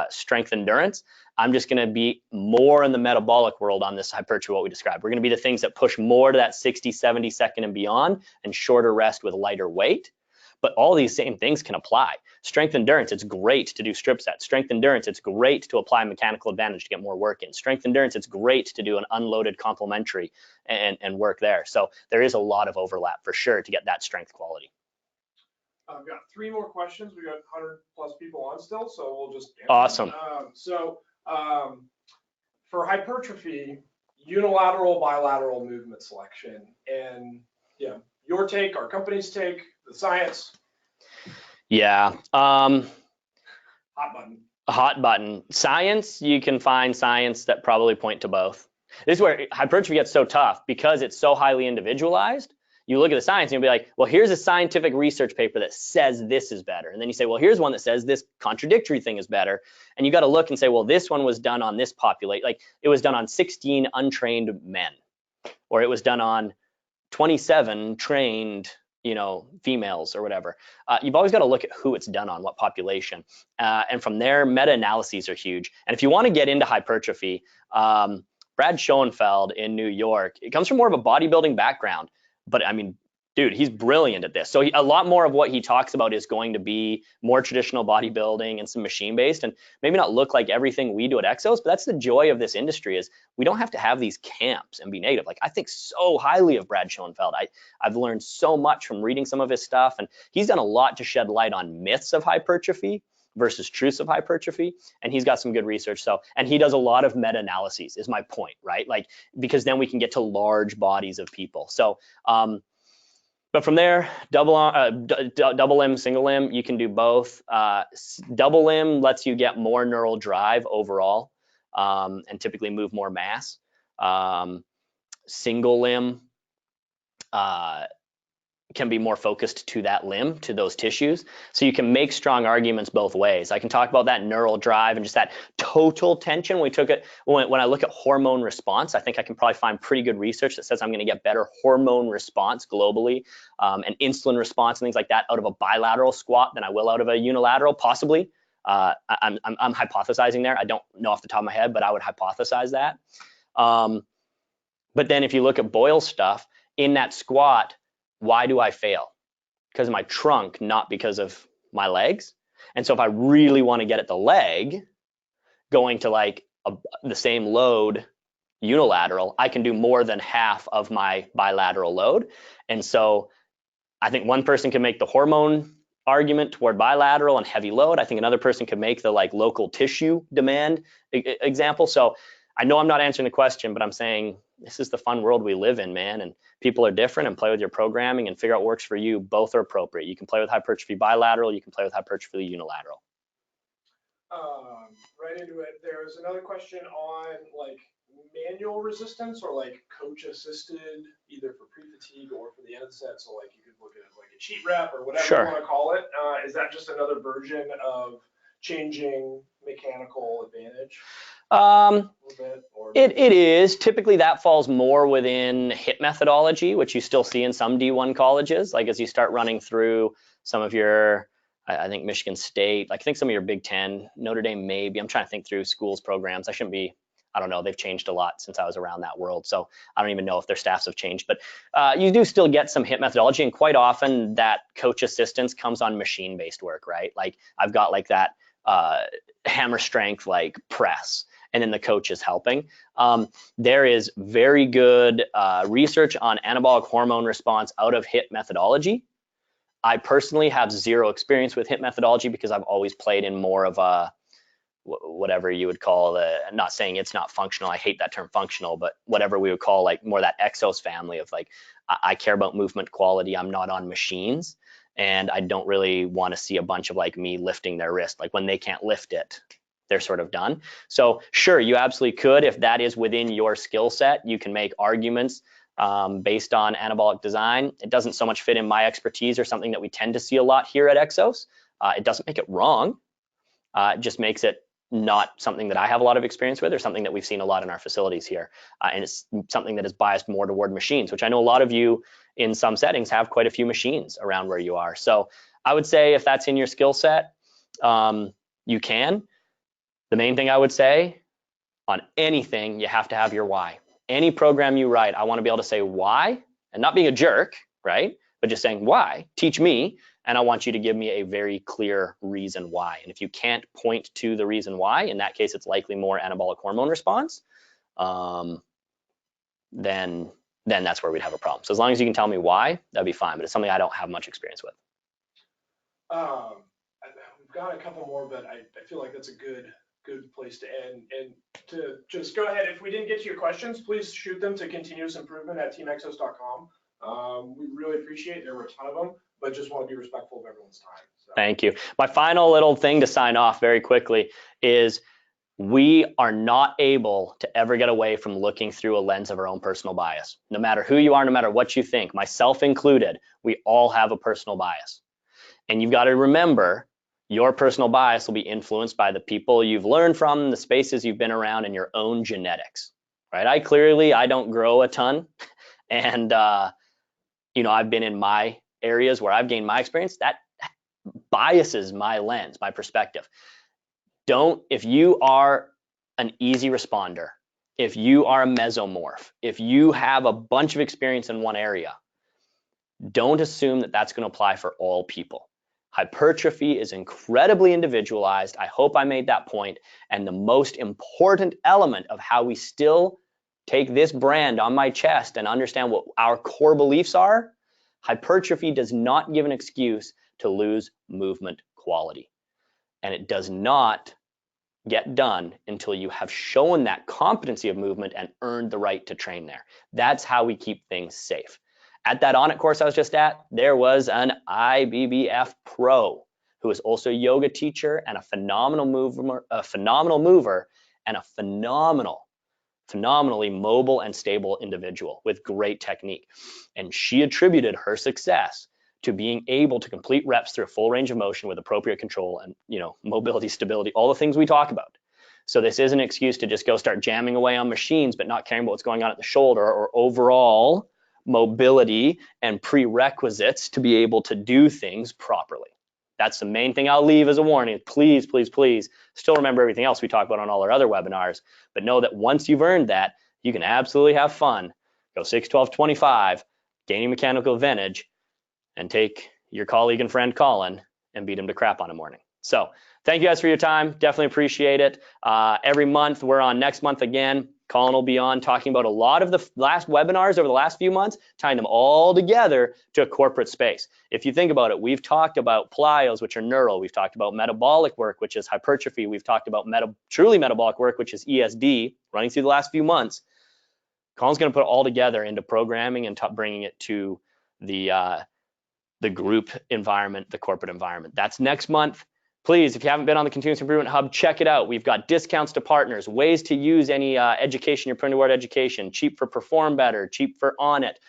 strength endurance, I'm just going to be more in the metabolic world on this hypertrophy, what we described. We're going to be the things that push more to that 60, 70 second and beyond, and shorter rest with lighter weight. But all these same things can apply. Strength endurance, it's great to do strip sets. Strength endurance, it's great to apply mechanical advantage to get more work in. Strength endurance, it's great to do an unloaded complementary and work there. So there is a lot of overlap for sure to get that strength quality. I've got 3 more questions. We got 100 plus people on still, so we'll just answer awesome. For hypertrophy, unilateral, bilateral movement selection, and your take, our company's take, the science. Yeah. Hot button. A hot button. Science, you can find science that probably point to both. This is where hypertrophy gets so tough, because it's so highly individualized. You look at the science and you'll be like, well, here's a scientific research paper that says this is better. And then you say, well, here's one that says this contradictory thing is better. And you got to look and say, well, this one was done on this population. Like, it was done on 16 untrained men, or it was done on 27 trained, females or whatever. You've always got to look at who it's done on, what population. And from there, meta-analyses are huge. And if you want to get into hypertrophy, Brad Schoenfeld in New York, it comes from more of a bodybuilding background, but I mean, dude, he's brilliant at this. So a lot more of what he talks about is going to be more traditional bodybuilding and some machine-based, and maybe not look like everything we do at Exos, but that's the joy of this industry, is we don't have to have these camps and be negative. Like, I think so highly of Brad Schoenfeld. I've learned so much from reading some of his stuff, and he's done a lot to shed light on myths of hypertrophy versus truths of hypertrophy, and he's got some good research. So, and he does a lot of meta-analyses, is my point, right? Like, because then we can get to large bodies of people. So but from there, double limb, single limb, you can do both. Double limb lets you get more neural drive overall, and typically move more mass. Single limb can be more focused to that limb, to those tissues. So you can make strong arguments both ways. I can talk about that neural drive and just that total tension. When I look at hormone response, I think I can probably find pretty good research that says I'm going to get better hormone response globally, and insulin response and things like that out of a bilateral squat than I will out of a unilateral, possibly. I'm hypothesizing there. I don't know off the top of my head, but I would hypothesize that. But then if you look at Boyle's stuff, in that squat, why do I fail? Because of my trunk, not because of my legs. And so if I really want to get at the leg, going to like the same load unilateral, I can do more than half of my bilateral load. And so I think one person can make the hormone argument toward bilateral and heavy load. I think another person could make the like local tissue demand example. So I know I'm not answering the question, but I'm saying this is the fun world we live in, man. And people are different, and play with your programming and figure out what works for you. Both are appropriate. You can play with hypertrophy bilateral. You can play with hypertrophy unilateral. Right into it. There was another question on like manual resistance or like coach assisted, either for pre-fatigue or for the end set. So like you could look at it as like a cheat rep or whatever you want to call it. Is that just another version of changing mechanical advantage? It is. Typically that falls more within HIT methodology, which you still see in some D1 colleges. Like as you start running through some of your, I think Michigan State, like I think some of your Big Ten, Notre Dame maybe. I'm trying to think through schools programs. I don't know. They've changed a lot since I was around that world. So I don't even know if their staffs have changed, but you do still get some HIT methodology, and quite often that coach assistance comes on machine-based work, right? Like I've got like that hammer strength like press, and then the coach is helping. There is very good research on anabolic hormone response out of HIT methodology. I personally have zero experience with HIT methodology because I've always played in more of a, whatever you would call I'm not saying it's not functional. I hate that term functional, but whatever we would call like more that Exos family of like, I care about movement quality. I'm not on machines, and I don't really want to see a bunch of like me lifting their wrist. Like when they can't lift it, they're sort of done. So sure, you absolutely could. If that is within your skill set, you can make arguments based on anabolic design. It doesn't so much fit in my expertise or something that we tend to see a lot here at Exos. It doesn't make it wrong. It just makes it not something that I have a lot of experience with, or something that we've seen a lot in our facilities here. And it's something that is biased more toward machines, which I know a lot of you in some settings have quite a few machines around where you are. So I would say if that's in your skill set, you can. The main thing I would say on anything, you have to have your why. Any program you write, I want to be able to say why, and not being a jerk, right? But just saying why, teach me, and I want you to give me a very clear reason why. And if you can't point to the reason why, in that case, it's likely more anabolic hormone response, then that's where we'd have a problem. So as long as you can tell me why, that'd be fine, but it's something I don't have much experience with. We've got a couple more, but I feel like that's a good place to end. And to just go ahead, if we didn't get to your questions, please shoot them to continuousimprovement@teamexos.com. We really appreciate it. There were a ton of them, but just want to be respectful of everyone's time. So. Thank you. My final little thing to sign off very quickly is we are not able to ever get away from looking through a lens of our own personal bias. No matter who you are, no matter what you think, myself included, we all have a personal bias. And you've got to remember, your personal bias will be influenced by the people you've learned from, the spaces you've been around, and your own genetics, right? I don't grow a ton. And, I've been in my areas where I've gained my experience, that biases my lens, my perspective. If you are an easy responder, if you are a mesomorph, if you have a bunch of experience in one area, don't assume that that's going to apply for all people. Hypertrophy is incredibly individualized. I hope I made that point. And the most important element of how we still take this brand on my chest and understand what our core beliefs are, hypertrophy does not give an excuse to lose movement quality. And it does not get done until you have shown that competency of movement and earned the right to train there. That's how we keep things safe. At that On It course I was just at, there was an IBBF pro who is also a yoga teacher and a phenomenal mover and a phenomenally mobile and stable individual with great technique. And she attributed her success to being able to complete reps through a full range of motion with appropriate control and, mobility, stability, all the things we talk about. So this isn't an excuse to just go start jamming away on machines, but not caring about what's going on at the shoulder or overall mobility and prerequisites to be able to do things properly. That's the main thing I'll leave as a warning. Please, please, please still remember everything else we talk about on all our other webinars, but know that once you've earned that, you can absolutely have fun. Go 6, 12, 25, gaining mechanical advantage, and take your colleague and friend Colin and beat him to crap on a morning. So thank you guys for your time. Definitely appreciate it. Every month, we're on next month again. Colin will be on talking about a lot of the last webinars over the last few months, tying them all together to a corporate space. If you think about it, we've talked about plyos, which are neural. We've talked about metabolic work, which is hypertrophy. We've talked about truly metabolic work, which is ESD, running through the last few months. Colin's going to put it all together into programming and bringing it to the group environment, the corporate environment. That's next month. Please, if you haven't been on the Continuous Improvement Hub, check it out. We've got discounts to partners, ways to use any education you're putting toward education, cheap for Perform Better, cheap for On It.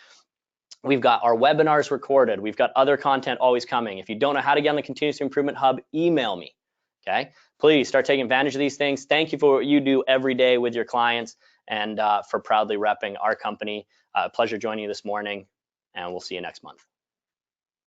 We've got our webinars recorded. We've got other content always coming. If you don't know how to get on the Continuous Improvement Hub, email me, okay? Please start taking advantage of these things. Thank you for what you do every day with your clients and for proudly repping our company. Pleasure joining you this morning, and we'll see you next month.